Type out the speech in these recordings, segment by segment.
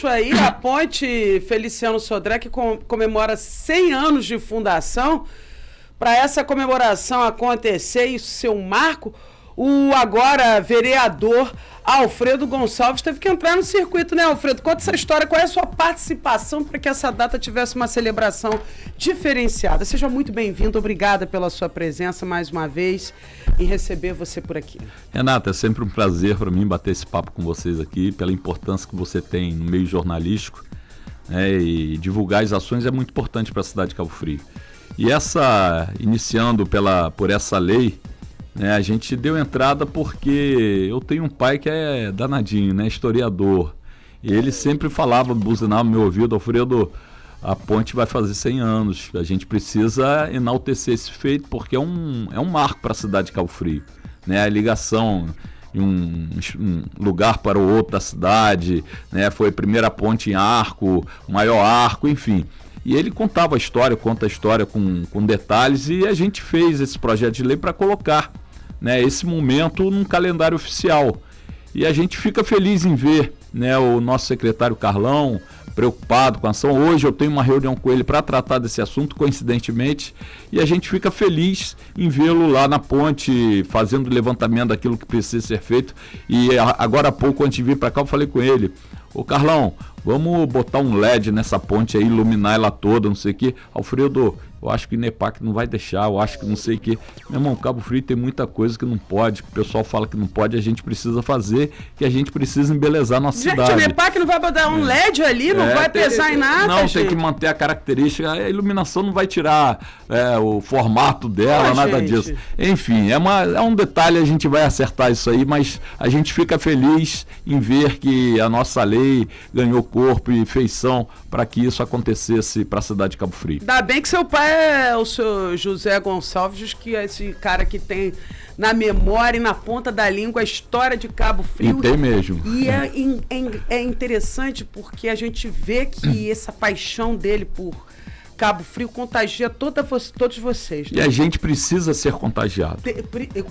Aí a Ponte Feliciano Sodré, que comemora 100 anos de fundação. Para essa comemoração acontecer e ser um marco, o agora vereador Alfredo Gonçalves teve que entrar no circuito, né, Alfredo? Conta essa história, qual é a sua participação para que essa data tivesse uma celebração diferenciada. Seja muito bem-vindo, obrigada pela sua presença mais uma vez e receber você por aqui. Renata, é sempre um prazer para mim bater esse papo com vocês aqui, pela importância que você tem no meio jornalístico, né, e divulgar as ações é muito importante para a cidade de Cabo Frio. E iniciando por essa lei, né, a gente deu entrada porque eu tenho um pai que é danadinho, né, historiador. E ele sempre falava, buzinava no meu ouvido: Alfredo, a ponte vai fazer 100 anos, a gente precisa enaltecer esse feito porque é um marco para a cidade de Cabo Frio, né, a ligação de um lugar para o outro da cidade, né, foi a primeira ponte em arco, o maior arco, enfim. E ele conta a história com detalhes, e a gente fez esse projeto de lei para colocar, né, esse momento num calendário oficial. E a gente fica feliz em ver, né, o nosso secretário Carlão preocupado com a ação. Hoje eu tenho uma reunião com ele para tratar desse assunto, coincidentemente, e a gente fica feliz em vê-lo lá na ponte, fazendo o levantamento daquilo que precisa ser feito. E agora há pouco, antes de vir para cá, eu falei com ele: ô Carlão, vamos botar um LED nessa ponte aí, iluminar ela toda, não sei o quê. Alfredo, eu acho que o INEPAC não vai deixar, eu acho que não sei o quê. Meu irmão, Cabo Frio tem muita coisa que não pode, que o pessoal fala que não pode, a gente precisa fazer, que a gente precisa embelezar a nossa cidade. Gente, o INEPAC não vai botar um LED ali, não vai pesar em nada, não, gente. Tem que manter a característica, a iluminação não vai tirar o formato dela, nada disso. Enfim, é um detalhe, a gente vai acertar isso aí, mas a gente fica feliz em ver que a nossa lei ganhou corpo e feição para que isso acontecesse para a cidade de Cabo Frio. Ainda bem que seu pai é o seu José Gonçalves, que é esse cara que tem na memória e na ponta da língua a história de Cabo Frio. E tem mesmo. E é interessante porque a gente vê que essa paixão dele por Cabo Frio contagia todos vocês, né? E a gente precisa ser contagiado.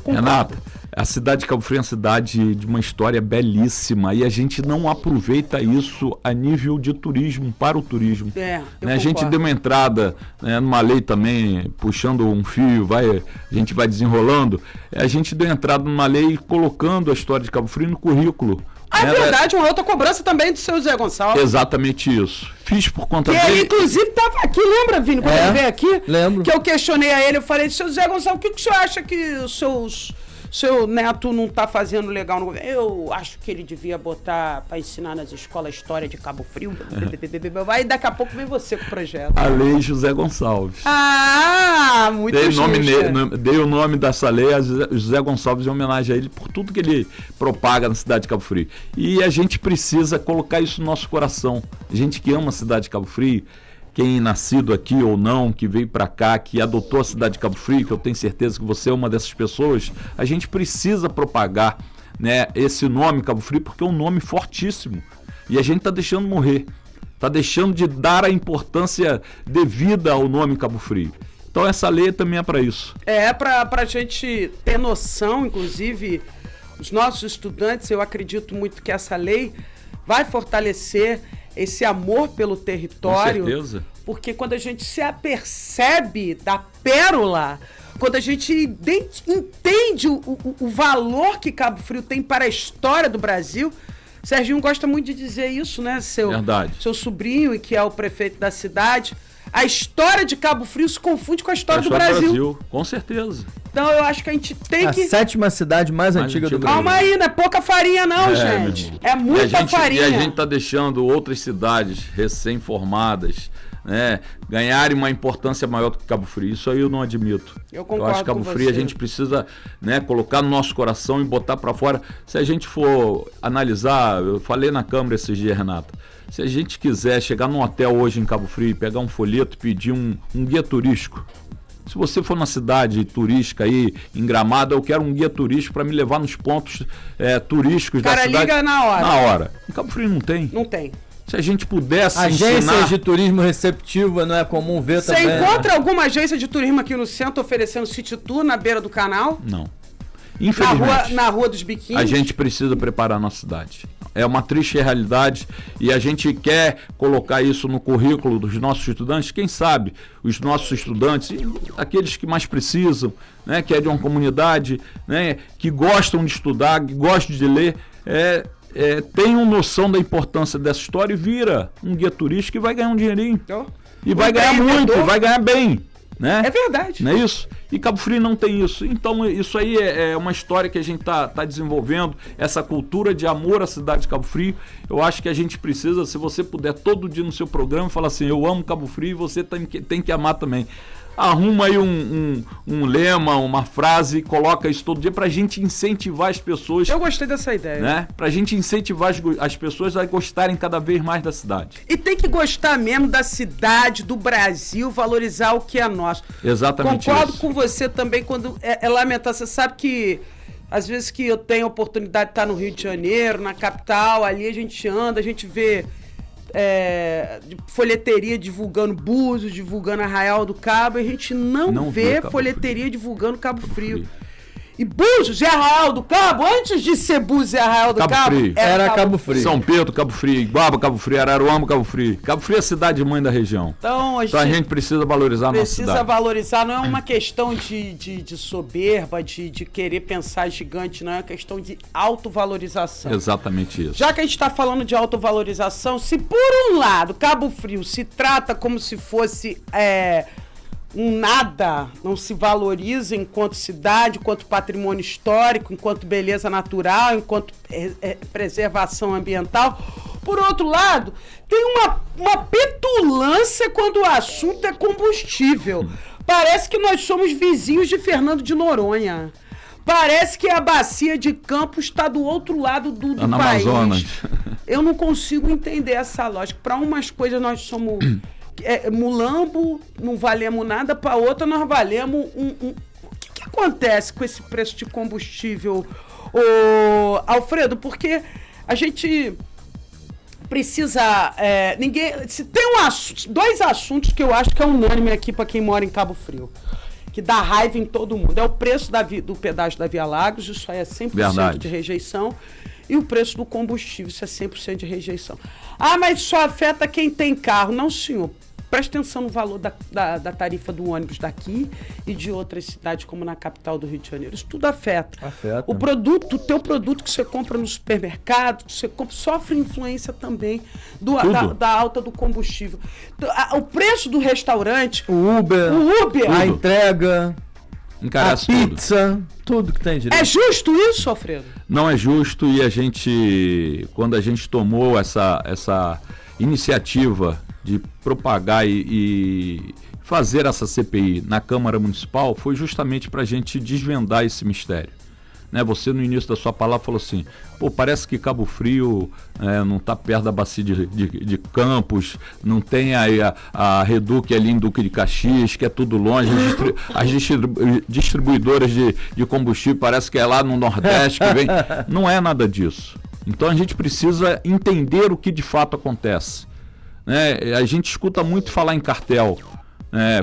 Renata, a cidade de Cabo Frio é uma cidade de uma história belíssima e a gente não aproveita isso a nível de turismo, para o turismo. Né? A gente deu uma entrada, né, numa lei também, puxando um fio, a gente vai desenrolando. A gente deu entrada numa lei colocando a história de Cabo Frio no currículo. É verdade, uma outra cobrança também do seu Zé Gonçalves. Exatamente isso. Fiz por conta dele. Ele, inclusive, estava aqui, lembra, Vini, quando ele veio aqui? Lembro. Que eu questionei a ele, eu falei: seu Zé Gonçalves, o que o senhor acha que o seu neto não está fazendo legal no governo? Eu acho que ele devia botar para ensinar nas escolas a história de Cabo Frio. Aí daqui a pouco vem você com o projeto. A lei José Gonçalves. Ah, muito Dei o nome dessa lei a José Gonçalves em homenagem a ele por tudo que ele propaga na cidade de Cabo Frio. E a gente precisa colocar isso no nosso coração. A gente que ama a cidade de Cabo Frio, quem nascido aqui ou não, que veio para cá, que adotou a cidade de Cabo Frio, que eu tenho certeza que você é uma dessas pessoas, a gente precisa propagar, né, esse nome Cabo Frio, porque é um nome fortíssimo. E a gente está deixando morrer, está deixando de dar a importância devida ao nome Cabo Frio. Então essa lei também é para isso. É para a gente ter noção, inclusive, os nossos estudantes, eu acredito muito que essa lei vai fortalecer esse amor pelo território. Com certeza. Porque quando a gente se apercebe da pérola, quando a gente entende o valor que Cabo Frio tem para a história do Brasil, Serginho gosta muito de dizer isso, né? Verdade. Seu sobrinho, e que é o prefeito da cidade. A história de Cabo Frio se confunde com a história do Brasil. Com certeza. Então eu acho que a gente tem que... A sétima cidade mais antiga do Brasil. Calma aí, não é pouca farinha não, gente. É muita farinha. E a gente está deixando outras cidades recém-formadas, né, ganharem uma importância maior do que Cabo Frio. Isso aí eu não admito. Eu concordo. Eu acho que Cabo Frio a gente precisa, né, colocar no nosso coração e botar para fora. Se a gente for analisar, eu falei na Câmara esses dias, Renata, se a gente quiser chegar num hotel hoje em Cabo Frio, pegar um folheto e pedir um guia turístico. Se você for na cidade turística aí, em Gramado, eu quero um guia turístico para me levar nos pontos turísticos da cidade. O cara liga na hora. Na hora. Em Cabo Frio não tem. Não tem. Se a gente pudesse Agências de turismo receptiva não é comum ver também. Você encontra alguma agência de turismo aqui no centro oferecendo city tour na beira do canal? Não. Infelizmente. Na rua dos biquínis? A gente precisa preparar a nossa cidade. É uma triste realidade e a gente quer colocar isso no currículo dos nossos estudantes. Quem sabe os nossos estudantes, aqueles que mais precisam, né, que é de uma comunidade, né, que gostam de estudar, que gostam de ler, tenham noção da importância dessa história e vira um guia turístico e vai ganhar um dinheirinho. E vai ganhar muito, vai ganhar bem. Né? É verdade. Não é isso? E Cabo Frio não tem isso. Então isso aí é uma história que a gente tá desenvolvendo, essa cultura de amor à cidade de Cabo Frio. Eu acho que a gente precisa, se você puder todo dia no seu programa falar assim, eu amo Cabo Frio e você tem que amar também. Arruma aí um lema, uma frase, coloca isso todo dia pra gente incentivar as pessoas. Eu gostei dessa ideia. Né? Pra gente incentivar as pessoas a gostarem cada vez mais da cidade. E tem que gostar mesmo da cidade, do Brasil, valorizar o que é nosso. Exatamente. Concordo isso. com você também quando é lamentável. Você sabe que às vezes que eu tenho a oportunidade de estar no Rio de Janeiro, na capital, ali a gente anda, a gente vê de folheteria divulgando Búzios, divulgando Arraial do Cabo, e a gente não vê folheteria divulgando Cabo Frio. E Búzios e Arraial do Cabo, antes de ser Búzios e Arraial do Cabo, era Cabo Frio. São Pedro, Cabo Frio, Iguaba, Cabo Frio, Araruama, Cabo Frio. Cabo Frio é a cidade mãe da região. Então a gente precisa valorizar a nossa cidade. Precisa valorizar, não é uma questão de soberba, de querer pensar gigante, não é uma questão de autovalorização. Exatamente isso. Já que a gente está falando de autovalorização, se por um lado Cabo Frio se trata como se fosse um nada, não se valoriza enquanto cidade, enquanto patrimônio histórico, enquanto beleza natural, enquanto preservação ambiental. Por outro lado, tem uma petulância quando o assunto é combustível. Parece que nós somos vizinhos de Fernando de Noronha. Parece que a bacia de Campos está do outro lado do país. Amazonas. Eu não consigo entender essa lógica. Para umas coisas nós somos mulambo, não valemos nada, para outra nós valemos O que acontece com esse preço de combustível, Alfredo? Porque a gente precisa... se tem dois assuntos que eu acho que é unânime aqui para quem mora em Cabo Frio, que dá raiva em todo mundo. É o preço do pedágio da Via Lagos, isso aí é 100% Verdade. De rejeição. E o preço do combustível, isso é 100% de rejeição. Ah, mas só afeta quem tem carro. Não, senhor. Preste atenção no valor da tarifa do ônibus daqui e de outras cidades, como na capital do Rio de Janeiro. Isso tudo afeta. O teu produto que você compra no supermercado, que você compra, sofre influência também da alta do combustível. O preço do restaurante... O Uber. A entrega... Encarece a pizza, tudo que tem direito. É justo isso, Alfredo? Não é justo, e quando a gente tomou essa iniciativa de propagar e fazer essa CPI na Câmara Municipal, foi justamente para a gente desvendar esse mistério. Né? Você no início da sua palavra falou assim, parece que Cabo Frio não está perto da bacia de Campos, não tem a Reduc ali em Duque de Caxias, que é tudo longe, as distribuidoras de combustível parece que é lá no Nordeste que vem. Não é nada disso. Então a gente precisa entender o que de fato acontece. Né? A gente escuta muito falar em cartel.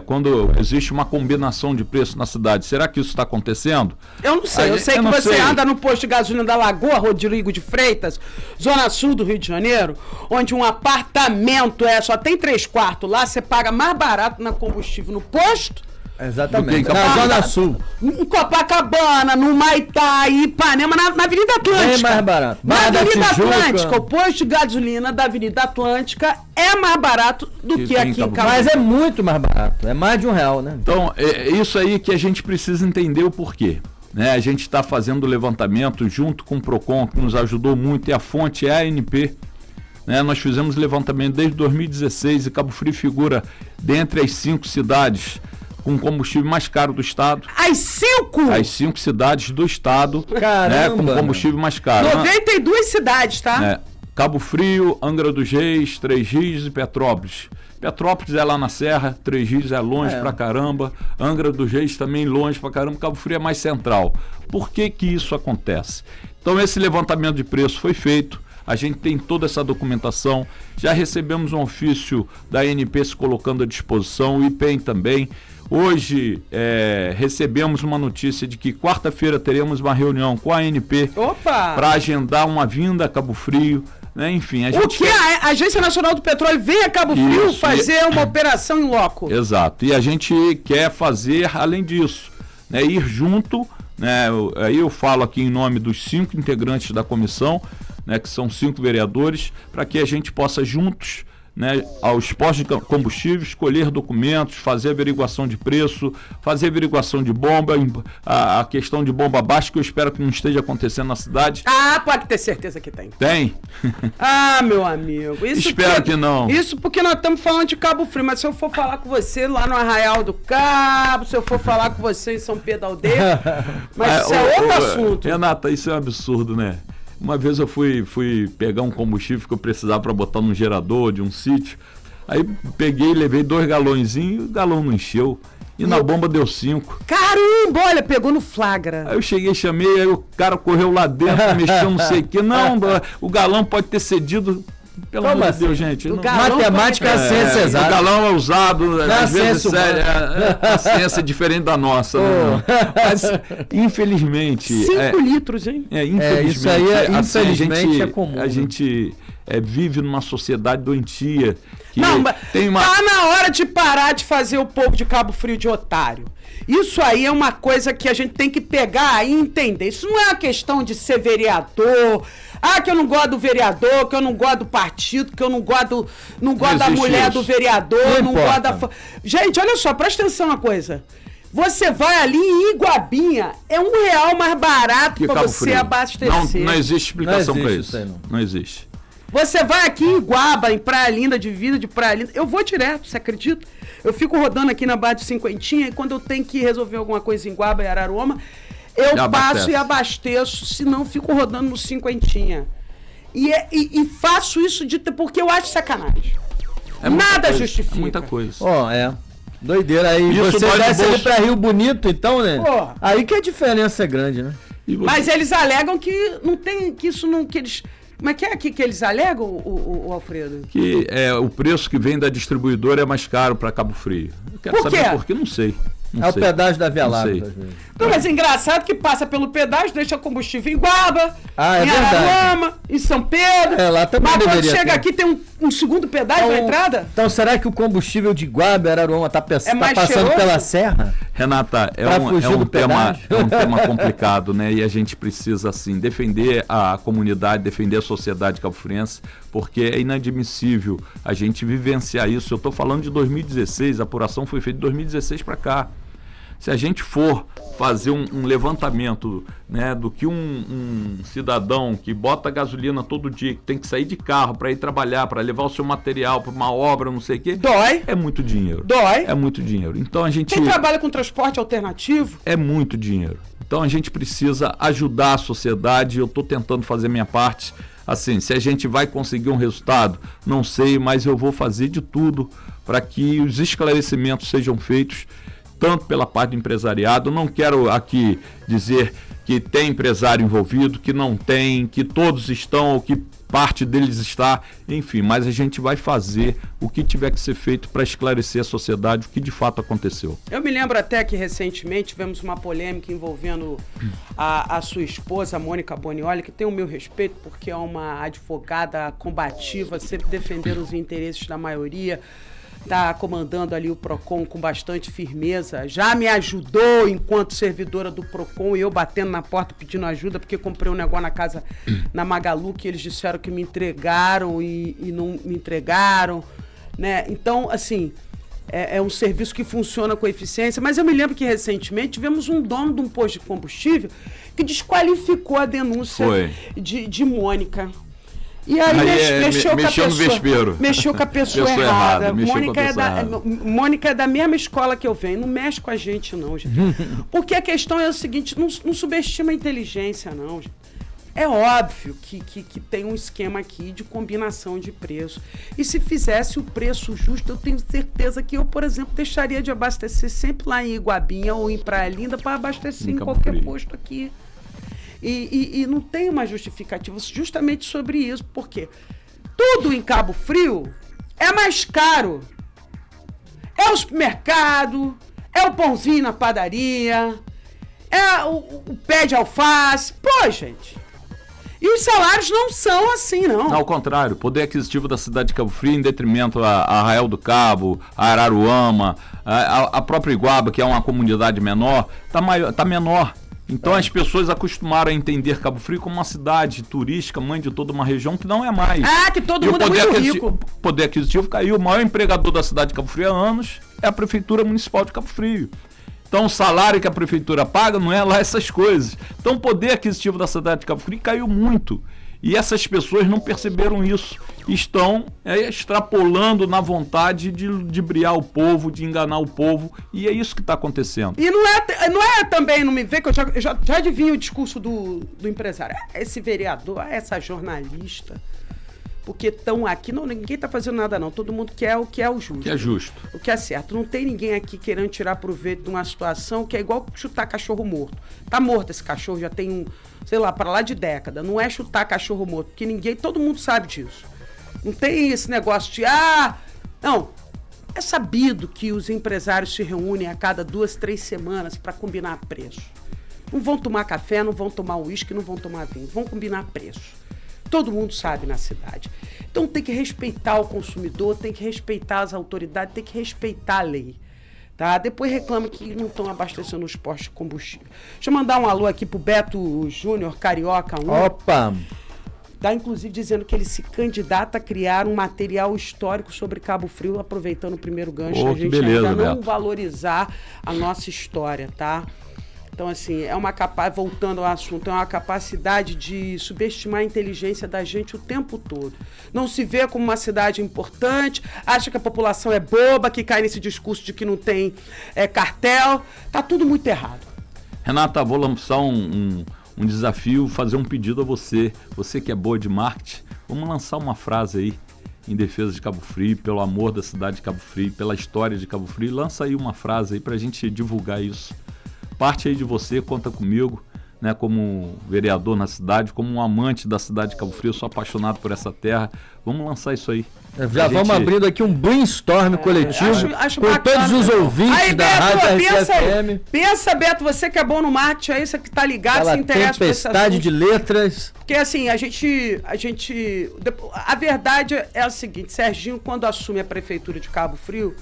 Quando existe uma combinação de preço na cidade, será que isso está acontecendo? Eu não sei, eu sei que você anda no posto de gasolina da Lagoa Rodrigo de Freitas, zona sul do Rio de Janeiro, onde um apartamento só tem 3 quartos lá, você paga mais barato na combustível no posto. Exatamente, na Zona Sul. Em Copacabana, no Maitá, Ipanema, na Avenida Atlântica. É mais barato. Na Avenida Atlântica, o posto de gasolina da Avenida Atlântica é mais barato do que aqui em Cabo. Mas é muito mais barato, é mais de R$1, né? Então, é isso aí que a gente precisa entender o porquê. Né? A gente está fazendo o levantamento junto com o PROCON, que nos ajudou muito, e a fonte é a ANP. Né? Nós fizemos levantamento desde 2016 e Cabo Frio figura dentre as 5 cidades com o combustível mais caro do estado. As 5? As 5 cidades do estado, caramba, com combustível mais caro. 92 cidades, tá? Cabo Frio, Angra dos Reis, Três Rios e Petrópolis. Petrópolis é lá na Serra, Três Rios é longe pra caramba, Angra dos Reis também longe pra caramba, Cabo Frio é mais central. Por que que isso acontece? Então esse levantamento de preço foi feito, a gente tem toda essa documentação, já recebemos um ofício da ANP se colocando à disposição, o IPEM também. Hoje recebemos uma notícia de que quarta-feira teremos uma reunião com a ANP para agendar uma vinda a Cabo Frio. Né? Enfim, a Agência Nacional do Petróleo vem a Cabo Frio fazer uma operação em loco. Exato. E a gente quer fazer, além disso, né, ir junto, né, aí eu falo aqui em nome dos 5 integrantes da comissão, né, que são 5 vereadores, para que a gente possa juntos, né, aos postos de combustível, escolher documentos, fazer averiguação de preço, fazer averiguação de bomba, a questão de bomba baixa, que eu espero que não esteja acontecendo na cidade. Pode ter certeza que tem. Tem? Meu amigo. Espero que não. Isso porque nós estamos falando de Cabo Frio, mas se eu for falar com você lá no Arraial do Cabo, se eu for falar com você em São Pedro da Aldeia, mas isso é outro assunto. Renata, isso é um absurdo, né? Uma vez eu fui pegar um combustível que eu precisava para botar num gerador de um sítio. Aí peguei, levei 2 galõezinhos, o galão não encheu. E na bomba deu 5. Caramba, olha, pegou no flagra. Aí eu cheguei, chamei, aí o cara correu lá dentro, mexeu não sei o que. Não, o galão pode ter cedido. Pelo amor de Deus, gente. Matemática é a ciência exata. O galão é usado, às vezes a ciência é diferente da nossa. Né? Mas, infelizmente... 5 litros, hein? Infelizmente, isso aí infelizmente é comum. A gente vive numa sociedade doentia. Tá na hora de parar de fazer o povo de Cabo Frio de otário. Isso aí é uma coisa que a gente tem que pegar e entender. Isso não é uma questão de ser vereador. Que eu não gosto do vereador, que eu não gosto do partido, que eu não gosto da mulher do vereador, não gosto da... Gente, olha só, presta atenção uma coisa. Você vai ali em Iguabinha, é R$1 mais barato para você abastecer. Não existe explicação para isso. Não existe. Você vai aqui em Iguaba, em Praia Linda, divisa de Praia Linda. Eu vou direto, você acredita? Eu fico rodando aqui na Barra de Cinquentinha e quando eu tenho que resolver alguma coisa em Iguaba e Araruama, eu passo e abasteço, senão eu fico rodando no Cinquentinha. E faço isso porque eu acho sacanagem. Nada justifica. É muita coisa. Doideira. Aí isso você desce ali pra Rio Bonito, então, né? Aí que a diferença é grande, né? Mas eles alegam que não tem, que isso não, que eles... Como é que é que eles alegam, o Alfredo? Que o preço que vem da distribuidora é mais caro para Cabo Frio. Eu quero saber por quê, não sei. O pedágio da Via Láctea. Não, mas é engraçado que passa pelo pedágio, deixa combustível em Guaba, em Araruama, em São Pedro. Lá também mas quando chega aqui tem um segundo pedágio na entrada? Então será que o combustível de Guaba e Araruama tá passando cheiroso? pela serra? Renata, é um tema complicado, né? E a gente precisa, assim, defender a comunidade, defender a sociedade cabo-friense, porque é inadmissível a gente vivenciar isso. Eu estou falando de 2016, a apuração foi feita de 2016 para cá. Se a gente for fazer um levantamento, né, do que um cidadão que bota gasolina todo dia, que tem que sair de carro para ir trabalhar, para levar o seu material para uma obra, não sei o quê. Dói. É muito dinheiro. Dói. É muito dinheiro. Então a gente... Quem trabalha com transporte alternativo? É muito dinheiro. Então a gente precisa ajudar a sociedade. Eu estou tentando fazer minha parte. Assim, se a gente vai conseguir um resultado, não sei, mas eu vou fazer de tudo para que os esclarecimentos sejam feitos, tanto pela parte do empresariado. Não quero aqui dizer que tem empresário envolvido, que não tem, que todos estão, ou que parte deles está, enfim, mas a gente vai fazer o que tiver que ser feito para esclarecer a sociedade o que de fato aconteceu. Eu me lembro até que recentemente tivemos uma polêmica envolvendo a sua esposa, Mônica Bonioli, que tem o meu respeito porque é uma advogada combativa, sempre defendendo os interesses da maioria. Está comandando ali o PROCON com bastante firmeza, já me ajudou enquanto servidora do PROCON, e eu batendo na porta pedindo ajuda, porque comprei um negócio na casa, na Magalu, que eles disseram que me entregaram e não me entregaram, né? Então, assim, é um serviço que funciona com eficiência, mas eu me lembro que recentemente tivemos um dono de um posto de combustível que desqualificou a denúncia de Mônica. E aí mexeu com a pessoa errada. Mônica é da mesma escola que eu venho. Não mexe com a gente, não, gente. Porque a questão é o seguinte, não subestima a inteligência, não, gente. É óbvio que tem um esquema aqui de combinação de preço. E se fizesse o preço justo, eu tenho certeza que eu, por exemplo, deixaria de abastecer sempre lá em Iguabinha ou em Praia Linda para abastecer em qualquer posto aqui. E não tem uma justificativa justamente sobre isso, porque tudo em Cabo Frio é mais caro. É o supermercado, é o pãozinho na padaria, é o pé de alface. Pô, gente. E os salários não são assim, não. Ao contrário, o poder aquisitivo da cidade de Cabo Frio, em detrimento a Arraial do Cabo, a Araruama, a própria Iguaba, que é uma comunidade menor, tá menor. Então as pessoas acostumaram a entender Cabo Frio como uma cidade turística, mãe de toda uma região, que não é mais. Que todo mundo é muito rico. O poder aquisitivo caiu. O maior empregador da cidade de Cabo Frio há anos é a Prefeitura Municipal de Cabo Frio. Então o salário que a prefeitura paga não é lá essas coisas. Então o poder aquisitivo da cidade de Cabo Frio caiu muito. E essas pessoas não perceberam isso. Estão extrapolando na vontade de briar o povo, de enganar o povo. E é isso que está acontecendo. E não é também, não me vê, que eu já adivinho o discurso do empresário. Esse vereador, essa jornalista... Porque estão aqui, ninguém está fazendo nada não, todo mundo quer o que é o justo. Que é justo. O que é certo. Não tem ninguém aqui querendo tirar proveito de uma situação que é igual chutar cachorro morto. Tá morto esse cachorro, já tem para lá de década. Não é chutar cachorro morto, porque todo mundo sabe disso. Não tem esse negócio de, não. É sabido que os empresários se reúnem a cada 2, 3 semanas para combinar preço. Não vão tomar café, não vão tomar uísque, não vão tomar vinho, vão combinar preço. Todo mundo sabe na cidade. Então tem que respeitar o consumidor, tem que respeitar as autoridades, tem que respeitar a lei. Tá? Depois reclama que não estão abastecendo os postos de combustível. Deixa eu mandar um alô aqui pro Beto Júnior, Carioca 1. Opa! Tá inclusive dizendo que ele se candidata a criar um material histórico sobre Cabo Frio, aproveitando o primeiro gancho, a gente beleza, ainda não Beto. Valorizar a nossa história, tá? Então, assim, voltando ao assunto, é uma capacidade de subestimar a inteligência da gente o tempo todo. Não se vê como uma cidade importante, acha que a população é boba, que cai nesse discurso de que não tem cartel. Tá tudo muito errado. Renata, vou lançar um desafio, fazer um pedido a você. Você que é boa de marketing, vamos lançar uma frase aí em defesa de Cabo Frio, pelo amor da cidade de Cabo Frio, pela história de Cabo Frio. Lança aí uma frase aí pra gente divulgar isso. Parte aí de você, conta comigo, né, como vereador na cidade, como um amante da cidade de Cabo Frio, eu sou apaixonado por essa terra. Vamos lançar isso aí. Já vamos abrindo aqui um brainstorm coletivo acho com bacana. Todos os ouvintes aí, da Beto, Rádio RCFM. Pensa, Beto, você que é bom no marketing aí, você que tá ligado, se interessa por esse tempestade de letras. Porque assim, a verdade é a seguinte, Serginho, quando assume a prefeitura de Cabo Frio,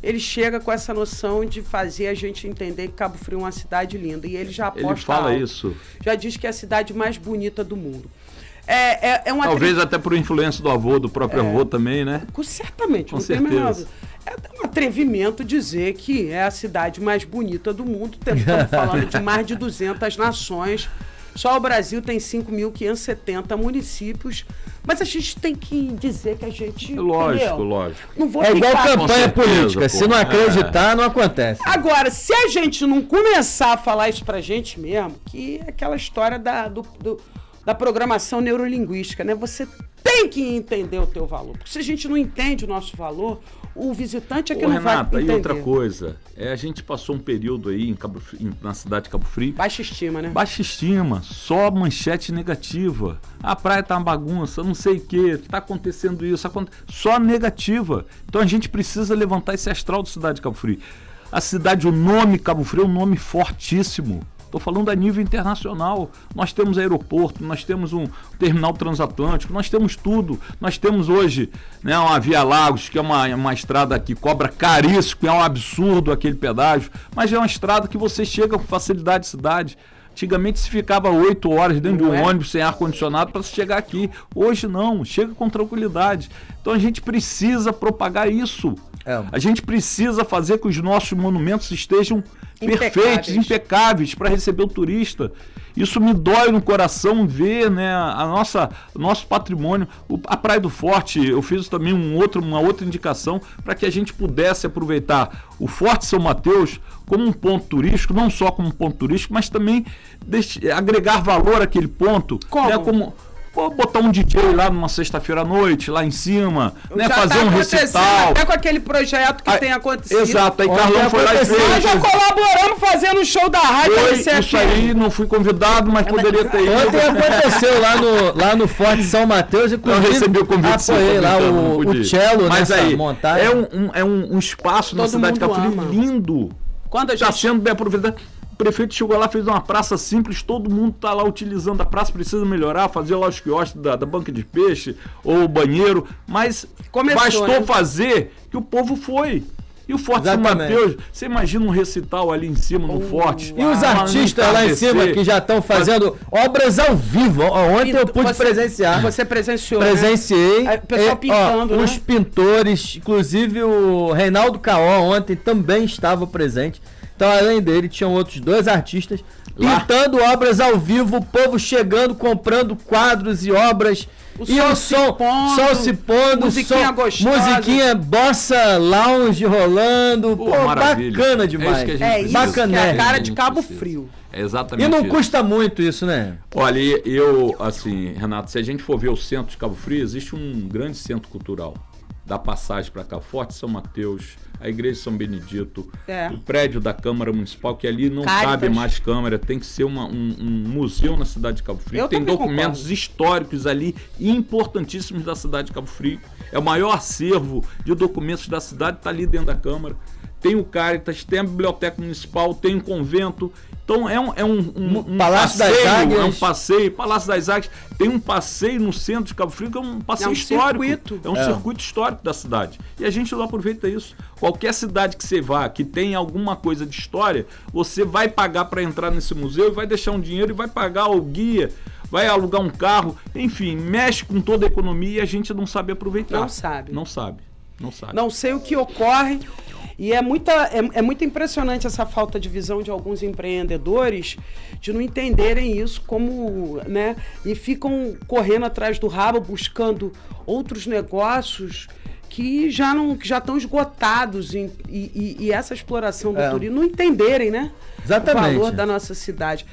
ele chega com essa noção de fazer a gente entender que Cabo Frio é uma cidade linda. E ele já aposta Ele fala isso. Já diz que é a cidade mais bonita do mundo. Talvez até por influência do avô, do próprio avô também, né? Certamente. Com certeza. É um atrevimento dizer que é a cidade mais bonita do mundo. Estamos falando de mais de 200 nações. Só o Brasil tem 5.570 municípios, mas a gente tem que dizer que a gente... Lógico. Não vou igual ficar... campanha política, se não acreditar, não acontece. Agora, se a gente não começar a falar isso pra gente mesmo, que é aquela história da programação neurolinguística, né? Você tem que entender o teu valor, porque se a gente não entende o nosso valor, o visitante é que não Renata, vai entender. E outra coisa, a gente passou um período aí na cidade de Cabo Frio. Baixa estima, né? Baixa estima, só manchete negativa. A praia tá uma bagunça, não sei o que, tá acontecendo isso, só negativa. Então a gente precisa levantar esse astral da cidade de Cabo Frio. A cidade, o nome Cabo Frio é um nome fortíssimo. Estou falando a nível internacional. Nós temos aeroporto, nós temos um terminal transatlântico, nós temos tudo. Nós temos hoje, né, uma Via Lagos, que é uma estrada que cobra caríssimo, que é um absurdo aquele pedágio, mas é uma estrada que você chega com facilidade à cidade. Antigamente se ficava 8 horas dentro de um ônibus sem ar-condicionado para se chegar aqui. Hoje não, chega com tranquilidade. Então a gente precisa propagar isso. A gente precisa fazer que os nossos monumentos estejam perfeitos, impecáveis para receber o turista. Isso me dói no coração ver, né, o nosso patrimônio. A Praia do Forte, eu fiz também uma outra indicação para que a gente pudesse aproveitar o Forte São Mateus como um ponto turístico, não só como um ponto turístico, mas também agregar valor àquele ponto. Como botar um DJ lá numa sexta-feira à noite, lá em cima, né, fazer um recital. Até com aquele projeto que tem acontecido. Exato, aí Carlão foi lá e fez. Nós já colaboramos fazendo um show da rádio. Isso aí, não fui convidado, mas poderia ter ido. Ontem aconteceu lá no Forte São Mateus, e eu recebi o convite. Apoiei lá o cello mas nessa aí, montagem. É um espaço na cidade de Cabo Frio lindo. Está sendo bem aproveitado. O prefeito chegou lá, fez uma praça simples, todo mundo está lá utilizando a praça, precisa melhorar, fazer lá os quiosques da banca de peixe ou o banheiro, mas bastou fazer que o povo foi. E o Forte São Mateus, você imagina um recital ali em cima no Forte. E os artistas lá em cima que já estão fazendo obras ao vivo. Ontem eu pude presenciar. Você presenciou, Presenciei. Né? O pessoal pintando, Os pintores, inclusive o Reinaldo Caó ontem também estava presente. Então, além dele, tinham outros 2 artistas pintando obras ao vivo, o povo chegando, comprando quadros e obras. O sol se pondo, musiquinha gostosa. Musiquinha bossa lounge rolando. Pô, bacana demais. Bacana. É a cara de Cabo Frio. É exatamente. E não custa muito isso, né? Olha, Renato, se a gente for ver o centro de Cabo Frio, existe um grande centro cultural. Da passagem para cá, Forte São Mateus, a Igreja de São Benedito, o prédio da Câmara Municipal, que ali não cabe mais Câmara, tem que ser um museu na cidade de Cabo Frio. Tem documentos históricos ali importantíssimos da cidade de Cabo Frio. É o maior acervo de documentos da cidade, está ali dentro da Câmara. Tem o Caritas, tem a Biblioteca Municipal, tem um convento. Então é um Palácio passeio, das Águias. é um passeio, Palácio das Águias. Tem um passeio no centro de Cabo Frio que é um passeio histórico. Circuito. É um circuito histórico da cidade. E a gente não aproveita isso. Qualquer cidade que você vá, que tem alguma coisa de história, você vai pagar para entrar nesse museu e vai deixar um dinheiro e vai pagar o guia, vai alugar um carro, enfim, mexe com toda a economia e a gente não sabe aproveitar. Não sabe. Não sei o que ocorre. E é muito impressionante essa falta de visão de alguns empreendedores de não entenderem isso como, né? E ficam correndo atrás do rabo, buscando outros negócios que já estão esgotados e essa exploração do turismo, não entenderem, né? Exatamente. O valor da nossa cidade.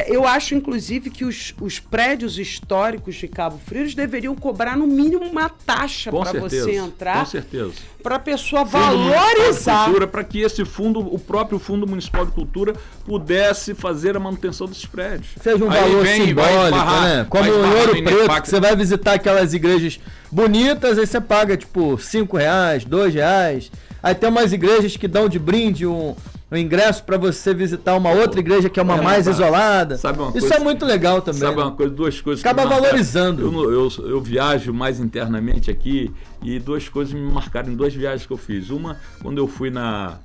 Eu acho, inclusive, que os prédios históricos de Cabo Frio eles deveriam cobrar, no mínimo, uma taxa para você entrar. Com certeza. Para a pessoa valorizar. Para que esse fundo, o próprio Fundo Municipal de Cultura, pudesse fazer a manutenção desses prédios. Seja um valor simbólico, né? Como em Ouro Preto, que você vai visitar aquelas igrejas bonitas, aí você paga, tipo, R$5, R$2. Aí tem umas igrejas que dão de brinde um ingresso para você visitar uma outra igreja que é uma mais isolada. Isso é muito legal também. Sabe uma coisa, 2 coisas acaba valorizando. Eu viajo mais internamente aqui e 2 coisas me marcaram em 2 viagens que eu fiz. Uma, quando eu fui lá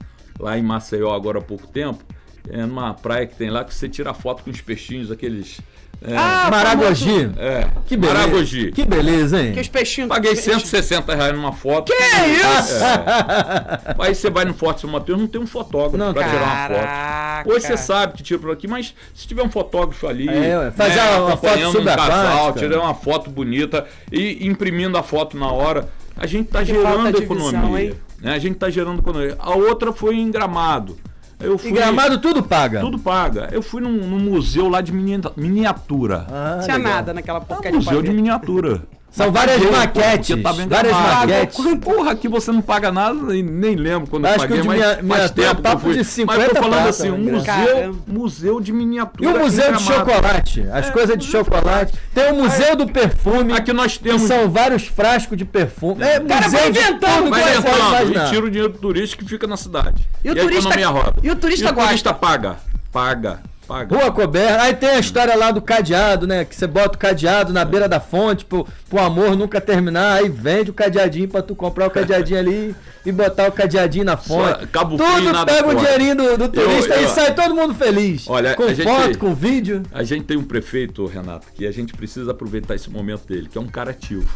em Maceió agora há pouco tempo, numa praia que tem lá que você tira foto com os peixinhos, aqueles... Maragogi. Que beleza. Maragogi. Que beleza, hein? Que os peixinhos... Paguei R$160 numa foto. Que isso? Aí você vai no Forte São Mateus, não tem um fotógrafo pra tirar uma foto. Hoje você sabe que tira por aqui, mas se tiver um fotógrafo ali... fazer uma foto sobre a casal, tirar uma foto bonita e imprimindo a foto na hora, a gente tá gerando economia. A gente tá gerando economia. A outra foi em Gramado. E Gramado tudo paga? Tudo paga. Eu fui num museu lá de miniatura. Tinha nada naquela porcaria. Museu de miniatura. São várias maquetes. Várias maquetes. Porra, aqui você não paga nada, nem lembro quando eu paguei, mas tempo que eu fui. De 50 mas eu tô falando assim, museu de miniatura. E o museu de chocolate, as coisas de chocolate. Tem o museu do perfume. Aqui nós temos. Que são vários frascos de perfume. Cara, vai inventando coisa. E tira o dinheiro do turista que fica na cidade. E o turista gosta. O turista paga. Rua coberta. Aí tem a história lá do cadeado, né? Que você bota o cadeado na beira da fonte pro amor nunca terminar. Aí vende o cadeadinho pra tu comprar o cadeadinho ali e botar o cadeadinho na fonte. Tudo pega o dinheirinho do turista e sai todo mundo feliz. Olha, com foto, com vídeo. A gente tem um prefeito, Renato, que a gente precisa aproveitar esse momento dele, que é um cara ativo.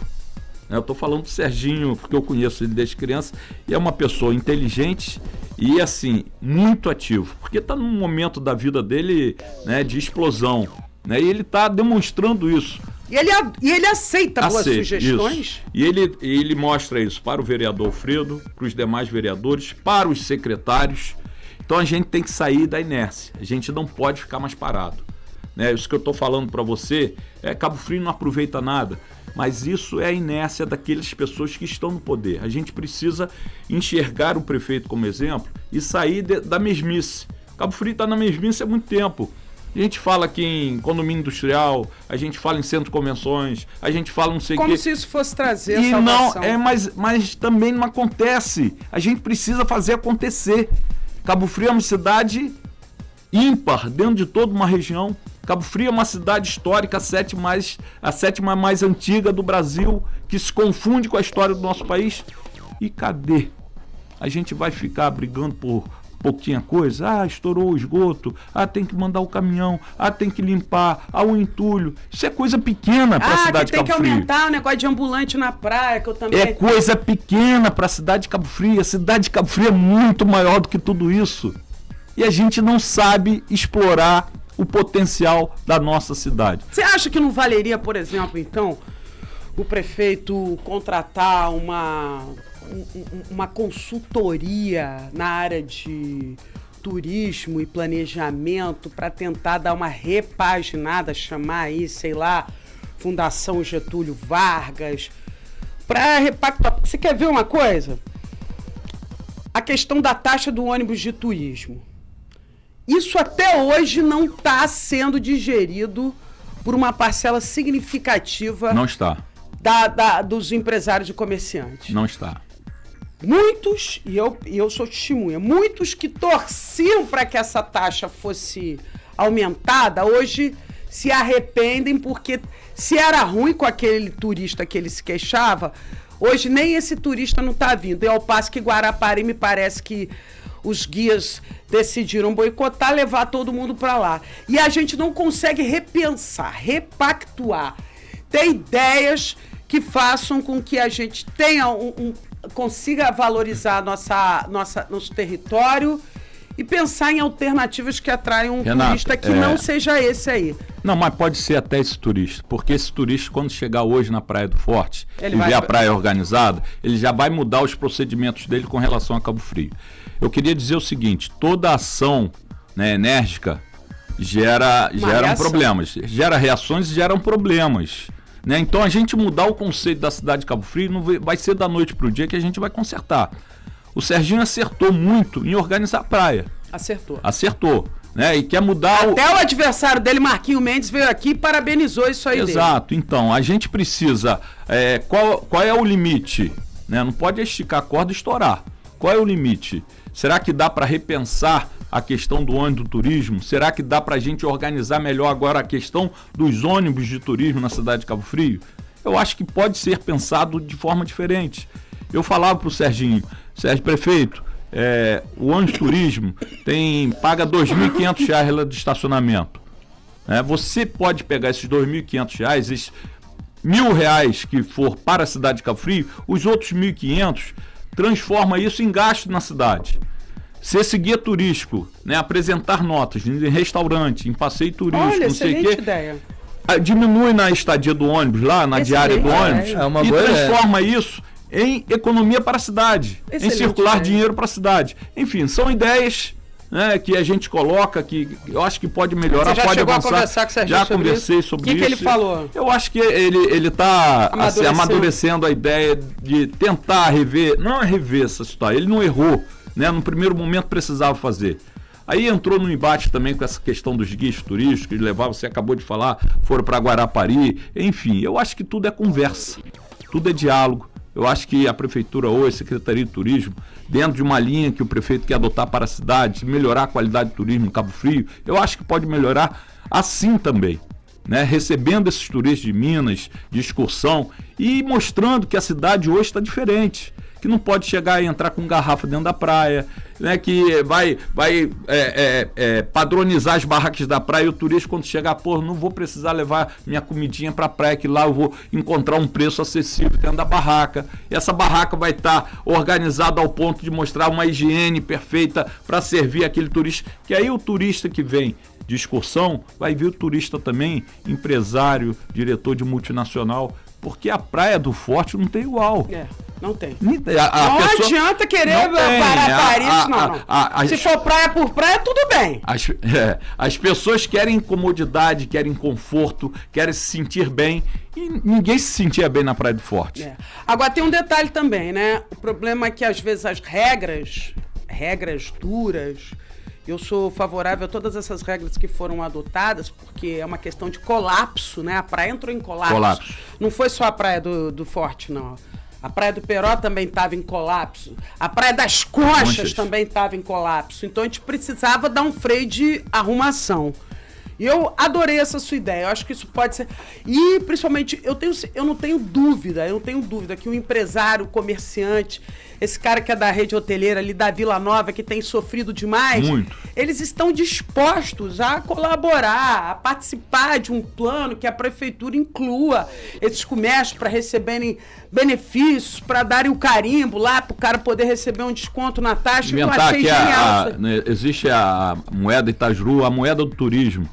Eu tô falando do Serginho, porque eu conheço ele desde criança, e é uma pessoa inteligente e, assim, muito ativo, porque tá num momento da vida dele, né, de explosão, né, e ele tá demonstrando isso. E ele aceita boas sugestões? Isso. E ele mostra isso para o vereador Alfredo, para os demais vereadores, para os secretários. Então a gente tem que sair da inércia, a gente não pode ficar mais parado. Né? Isso que eu tô falando para você, Cabo Frio não aproveita nada. Mas isso é a inércia daquelas pessoas que estão no poder. A gente precisa enxergar o prefeito como exemplo e sair da mesmice. Cabo Frio está na mesmice há muito tempo. A gente fala aqui em condomínio industrial, a gente fala em centro de convenções, a gente fala não sei o quê. Como se isso fosse trazer a salvação. Mas também não acontece. A gente precisa fazer acontecer. Cabo Frio é uma cidade ímpar dentro de toda uma região. Cabo Frio é uma cidade histórica, a sétima mais antiga do Brasil, que se confunde com a história do nosso país. E cadê? A gente vai ficar brigando por pouquinha coisa? Estourou o esgoto, tem que mandar o caminhão, tem que limpar, o entulho. Isso é coisa pequena para a cidade de Cabo Frio. Tem que aumentar o negócio de ambulante na praia, que eu também... É coisa pequena para a cidade de Cabo Frio. A cidade de Cabo Frio é muito maior do que tudo isso. E a gente não sabe explorar o potencial da nossa cidade. Você acha que não valeria, por exemplo, então, o prefeito contratar uma consultoria na área de turismo e planejamento para tentar dar uma repaginada, chamar aí, sei lá, Fundação Getúlio Vargas, para repactuar? Você quer ver uma coisa? A questão da taxa do ônibus de turismo. Isso até hoje não está sendo digerido por uma parcela significativa. Não está. Dos empresários e comerciantes. Não está. Muitos, e eu sou testemunha, muitos que torciam para que essa taxa fosse aumentada, hoje se arrependem porque se era ruim com aquele turista que ele se queixava, hoje nem esse turista não está vindo. E ao passo que Guarapari me parece que os guias decidiram boicotar, levar todo mundo para lá. E a gente não consegue repensar, repactuar, ter ideias que façam com que a gente tenha consiga valorizar nosso território e pensar em alternativas que atraiam turista que não seja esse aí. Não, mas pode ser até esse turista, porque esse turista, quando chegar hoje na Praia do Forte e ver a praia organizada, ele já vai mudar os procedimentos dele com relação a Cabo Frio. Eu queria dizer o seguinte: toda ação, né, enérgica gera problemas, gera reações e geram problemas. Né? Então a gente mudar o conceito da cidade de Cabo Frio não vai ser da noite para o dia que a gente vai consertar. O Serginho acertou muito em organizar a praia. Acertou. Né? E quer mudar Até o adversário dele, Marquinho Mendes, veio aqui e parabenizou isso aí. Exato. Dele. Então, a gente precisa... qual é o limite? Né? Não pode esticar a corda e estourar. Qual é o limite? Será que dá para repensar a questão do ônibus do turismo? Será que dá para a gente organizar melhor agora a questão dos ônibus de turismo na cidade de Cabo Frio? Eu acho que pode ser pensado de forma diferente. Eu falava para o Serginho, Sérgio Prefeito, o ônibus de turismo paga R$ 2.500 de estacionamento. Você pode pegar esses R$ 2.500, esses R$ 1.000 que for para a cidade de Cabo Frio, os outros R$ 1.500, transforma isso em gasto na cidade. Se esse guia turístico, né, apresentar notas em restaurante, em passeio turístico, não sei o quê, ideia. Diminui na estadia do ônibus lá, na diária do ônibus, e transforma isso em economia para a cidade, em circular dinheiro para a cidade. Enfim, são ideias, né, que a gente coloca, que eu acho que pode melhorar, pode avançar. Já conversei sobre isso. O que ele falou? Eu acho que ele está amadurecendo a ideia de tentar rever, não é rever essa história, ele não errou, né, no primeiro momento precisava fazer. Aí entrou no embate também com essa questão dos guias turísticos, que levavam, você acabou de falar, foram para Guarapari, enfim, eu acho que tudo é conversa, tudo é diálogo. Eu acho que a Prefeitura hoje, a Secretaria de Turismo, dentro de uma linha que o prefeito quer adotar para a cidade, melhorar a qualidade do turismo em Cabo Frio, eu acho que pode melhorar assim também, né? Recebendo esses turistas de Minas, de excursão, e mostrando que a cidade hoje está diferente, que não pode chegar e entrar com garrafa dentro da praia, né? Que vai padronizar as barracas da praia, e o turista, quando chegar, não vou precisar levar minha comidinha para a praia, que lá eu vou encontrar um preço acessível dentro da barraca. E essa barraca vai estar organizada ao ponto de mostrar uma higiene perfeita para servir aquele turista, que aí o turista que vem de excursão vai vir o turista também, empresário, diretor de multinacional, porque a Praia do Forte não tem igual. Não tem. Não adianta querer parar isso, não. Se for praia por praia, tudo bem. As pessoas querem comodidade, querem conforto, querem se sentir bem, e ninguém se sentia bem na Praia do Forte. Agora tem um detalhe também, né? O problema é que às vezes as regras duras, eu sou favorável a todas essas regras que foram adotadas, porque é uma questão de colapso, né? A praia entrou em colapso. Não foi só a Praia do Forte, não. A Praia do Peró também estava em colapso. A Praia das Conchas também estava em colapso. Então a gente precisava dar um freio de arrumação. E eu adorei essa sua ideia. Eu acho que isso pode ser... E, principalmente, eu não tenho dúvida que o empresário, o comerciante, esse cara que é da rede hoteleira ali da Vila Nova, que tem sofrido demais, eles estão dispostos a colaborar, a participar de um plano que a prefeitura inclua esses comércios para receberem benefícios, para darem o carimbo lá, para o cara poder receber um desconto na taxa. Inventar que eu achei genial. Existe a moeda Itajuru, a moeda do turismo.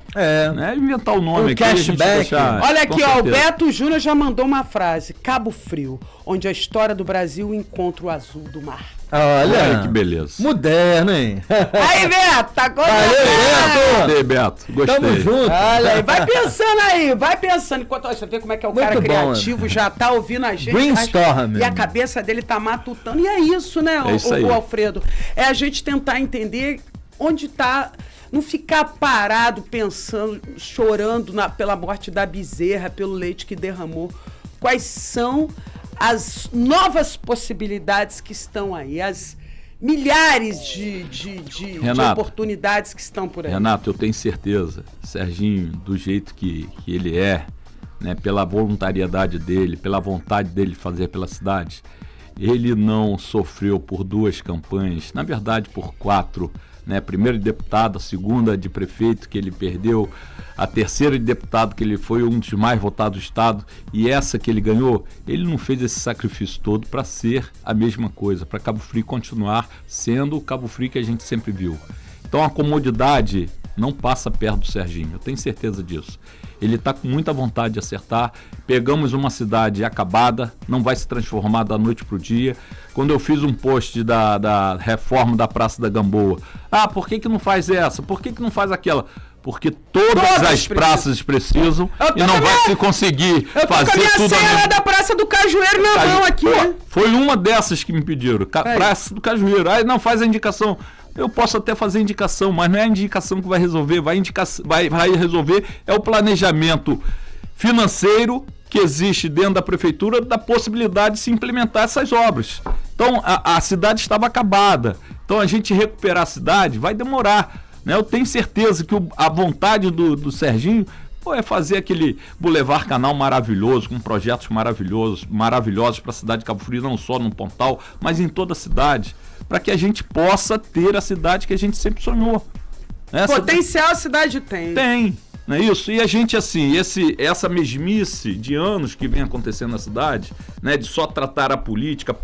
Inventar o nome aqui. Cashback. Olha aqui, ó, o Beto Júnior já mandou uma frase. Cabo Frio, onde a história do Brasil encontra o azul do mar. Olha que beleza. Moderno, hein? Aí, Beto, tá Gostei, Beto. Gostei. Tamo junto. Olha aí, vai pensando. Enquanto você vê como é que é o muito cara criativo, já tá ouvindo a gente. Brainstorm. E a cabeça dele tá matutando. E é isso, né, o Alfredo? É a gente tentar entender onde tá... Não ficar parado, pensando, chorando pela morte da bezerra, pelo leite que derramou. Quais são as novas possibilidades que estão aí? As milhares de oportunidades que estão por aí. Renato, eu tenho certeza, Serginho, do jeito que ele é, né, pela voluntariedade dele, pela vontade dele de fazer pela cidade, ele não sofreu por 2 campanhas, na verdade por 4, né? Primeiro de deputado, a segunda de prefeito que ele perdeu, a terceira de deputado que ele foi um dos mais votados do estado, e essa que ele ganhou, ele não fez esse sacrifício todo para ser a mesma coisa, para Cabo Frio continuar sendo o Cabo Frio que a gente sempre viu. Então a comodidade não passa perto do Serginho, eu tenho certeza disso. Ele está com muita vontade de acertar. Pegamos uma cidade acabada, não vai se transformar da noite para o dia. Quando eu fiz um post da reforma da Praça da Gamboa, por que não faz essa? Por que não faz aquela? Porque todas as praças precisam e não vai se conseguir fazer tudo. Eu tô com a minha da Praça do Cajueiro na mão aqui. Foi uma dessas que me pediram, Praça do Cajueiro. Aí não faz a indicação. Eu posso até fazer indicação, mas não é a indicação que vai resolver. Vai resolver é o planejamento financeiro que existe dentro da prefeitura da possibilidade de se implementar essas obras. Então, a cidade estava acabada. Então, a gente recuperar a cidade vai demorar, né? Eu tenho certeza que a vontade do Serginho é fazer aquele Boulevard Canal maravilhoso, com projetos maravilhosos para a cidade de Cabo Frio, não só no Pontal, mas em toda a cidade, para que a gente possa ter a cidade que a gente sempre sonhou. Potencial a cidade tem. Tem, não é isso? E a gente, assim, essa mesmice de anos que vem acontecendo na cidade, né, de só tratar a política,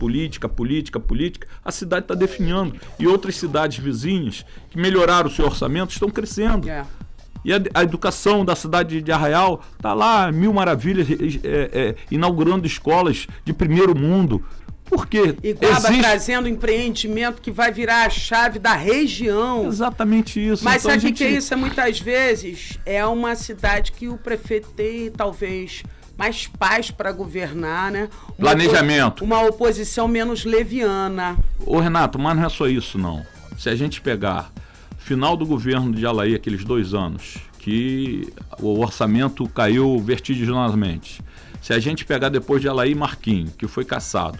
a cidade está definhando. E outras cidades vizinhas que melhoraram o seu orçamento estão crescendo. E a educação da cidade de Arraial está lá, mil maravilhas, inaugurando escolas de primeiro mundo. Porque Iguaba trazendo empreendimento que vai virar a chave da região. Exatamente isso. Mas então, sabe o que é isso? Muitas vezes é uma cidade que o prefeito tem, talvez, mais paz para governar, né? Planejamento. Uma oposição menos leviana. Ô Renato, mas não é só isso, não. Se a gente pegar final do governo de Alaí, aqueles 2 anos, que o orçamento caiu vertiginosamente. Se a gente pegar depois de Alaí, Marquinhos, que foi cassado,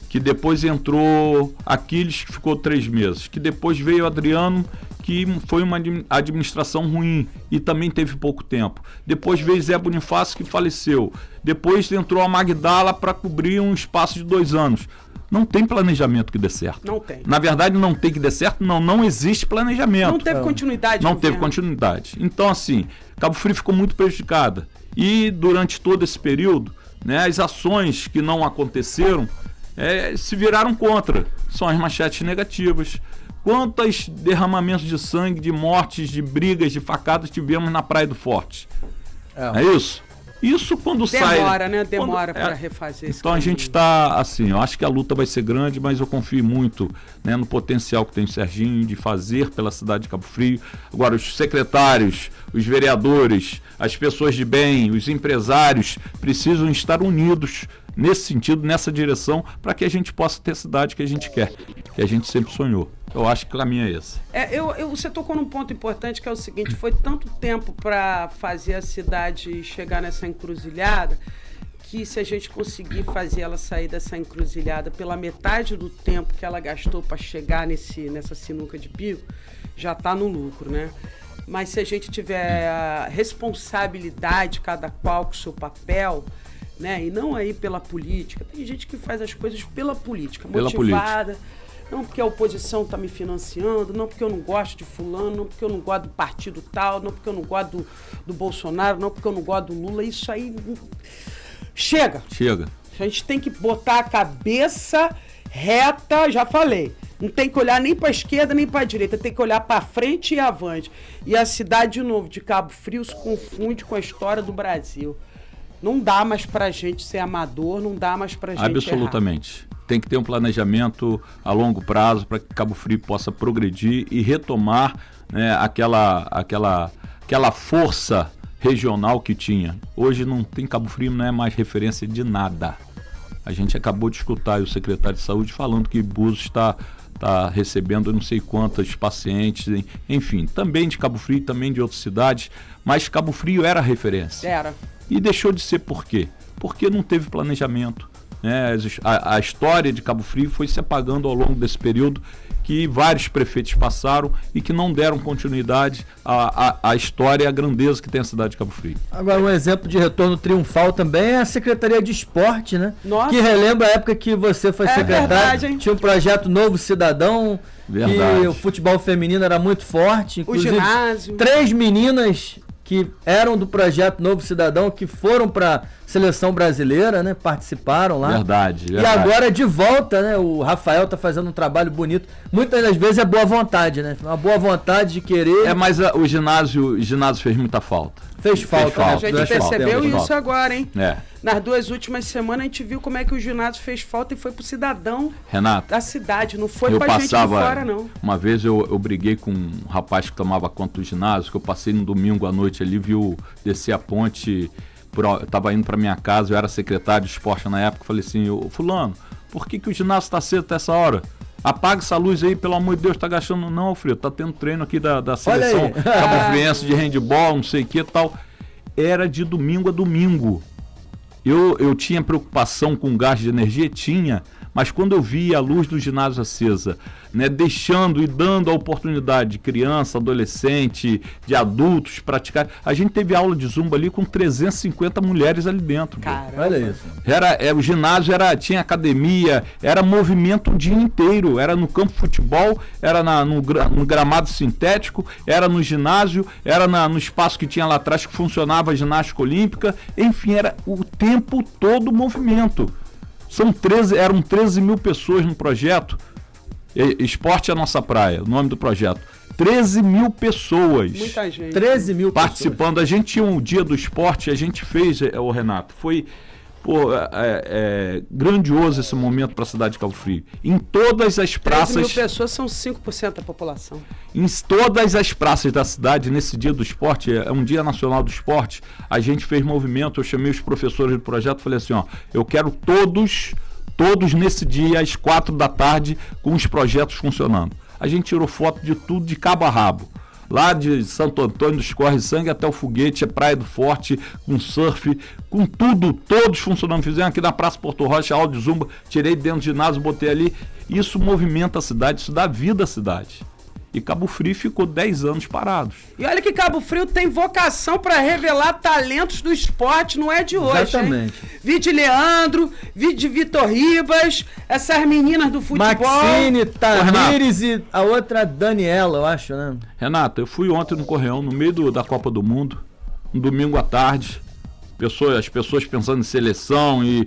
que depois entrou Aquiles, que ficou 3 meses, que depois veio Adriano, que foi uma administração ruim e também teve pouco tempo. Depois veio Zé Bonifácio, que faleceu. Depois entrou a Magdala para cobrir um espaço de 2 anos. Não tem planejamento que dê certo. Não tem. Na verdade, não tem que dê certo, não existe planejamento. Não teve continuidade. Não teve continuidade. Então, assim, Cabo Frio ficou muito prejudicada. E durante todo esse período, né, as ações que não aconteceram se viraram contra. São as manchetes negativas. Quantos derramamentos de sangue, de mortes, de brigas, de facadas tivemos na Praia do Forte? É isso? Isso quando Demora, né? Demora para refazer isso. Então a gente está assim, eu acho que a luta vai ser grande, mas eu confio muito, né, no potencial que tem o Serginho de fazer pela cidade de Cabo Frio. Agora, os secretários, os vereadores, as pessoas de bem, os empresários precisam estar unidos nesse sentido, nessa direção, para que a gente possa ter a cidade que a gente quer, que a gente sempre sonhou. Eu acho que o caminho é esse. Você tocou num ponto importante, que é o seguinte: foi tanto tempo para fazer a cidade chegar nessa encruzilhada que se a gente conseguir fazer ela sair dessa encruzilhada pela metade do tempo que ela gastou para chegar nessa sinuca de bico, já está no lucro, né? Mas se a gente tiver a responsabilidade, cada qual com o seu papel, né? E não aí pela política. Tem gente que faz as coisas pela política, motivada. Não porque a oposição está me financiando, não porque eu não gosto de fulano, não porque eu não gosto do partido tal, não porque eu não gosto do Bolsonaro, não porque eu não gosto do Lula. Isso aí... Chega. A gente tem que botar a cabeça reta, já falei. Não tem que olhar nem para a esquerda nem para a direita, tem que olhar para frente e avante. E a cidade, de novo, de Cabo Frio se confunde com a história do Brasil. Não dá mais pra gente ser amador, não dá mais pra gente absolutamente errar. Tem que ter um planejamento a longo prazo para que Cabo Frio possa progredir e retomar, né, aquela força regional que tinha. Hoje não tem, Cabo Frio não é mais referência de nada. A gente acabou de escutar o secretário de Saúde falando que Búzios está recebendo não sei quantos pacientes, enfim, também de Cabo Frio, também de outras cidades, mas Cabo Frio era referência. Era. E deixou de ser por quê? Porque não teve planejamento. Né? A história de Cabo Frio foi se apagando ao longo desse período que vários prefeitos passaram e que não deram continuidade à história e à grandeza que tem a cidade de Cabo Frio. Agora, um exemplo de retorno triunfal também é a Secretaria de Esporte, né? Nossa. Que relembra a época que você foi secretário. Verdade, hein? Tinha um projeto Novo Cidadão, Verdade. que o futebol feminino era muito forte. Inclusive, o ginásio. 3 meninas que eram do projeto Novo Cidadão, que foram para seleção brasileira, né? Participaram lá. Verdade. E agora de volta, né? O Rafael tá fazendo um trabalho bonito. Muitas das vezes é boa vontade, né? Uma boa vontade de querer. Mas o ginásio fez muita falta. Fez falta. A gente percebeu isso falta. agora, hein? É. Nas 2 últimas semanas a gente viu como é que o ginásio fez falta e foi pro cidadão, Renato, da cidade, não foi pra gente de fora, não. Uma vez eu briguei com um rapaz que tomava conta do ginásio, que eu passei no domingo à noite ali, viu descer a ponte, eu tava indo pra minha casa, eu era secretário de esporte na época, falei assim, fulano, por que o ginásio tá cedo até essa hora? Apaga essa luz aí, pelo amor de Deus, tá gastando. Não, Alfredo, tá tendo treino aqui da seleção cabo-friense de handball, não sei o que e tal. Era de domingo a domingo. Eu tinha preocupação com gás de energia? Tinha, mas quando eu vi a luz do ginásio acesa, né, deixando e dando a oportunidade de criança, adolescente, de adultos praticar. A gente teve aula de zumba ali com 350 mulheres ali dentro. Caramba. Olha isso. O ginásio tinha academia, era movimento o dia inteiro, era no campo de futebol, era no gramado sintético, era no ginásio, era no espaço que tinha lá atrás que funcionava a ginástica olímpica, enfim, era o tempo todo movimento. Eram 13 mil pessoas no projeto. Esporte é a nossa praia, o nome do projeto. 13 mil pessoas. Muita gente. 13 mil participando. pessoas. A gente tinha um dia do esporte, a gente fez, o Renato, foi grandioso esse momento para a cidade de Cabo Frio. Em todas as praças... 13 mil pessoas são 5% da população. Em todas as praças da cidade, nesse dia do esporte, é um dia nacional do esporte, a gente fez movimento, eu chamei os professores do projeto e falei assim, eu quero todos nesse dia, às 4 da tarde, com os projetos funcionando. A gente tirou foto de tudo, de cabo a rabo. Lá de Santo Antônio dos Corre-Sangue até o Foguete, a Praia do Forte, com surf, com tudo, todos funcionando. Fizemos aqui na Praça Porto Rocha, aula de zumba, tirei dentro do ginásio, botei ali. Isso movimenta a cidade, isso dá vida à cidade. E Cabo Frio ficou 10 anos parados. E olha que Cabo Frio tem vocação para revelar talentos do esporte, não é de hoje. Exatamente. Hein? Vi de Leandro, vi de Vitor Ribas, essas meninas do futebol. Maxine, Tamires e a outra Daniela, eu acho, né? Renata, eu fui ontem no Correão, no meio da Copa do Mundo, um domingo à tarde, as pessoas pensando em seleção e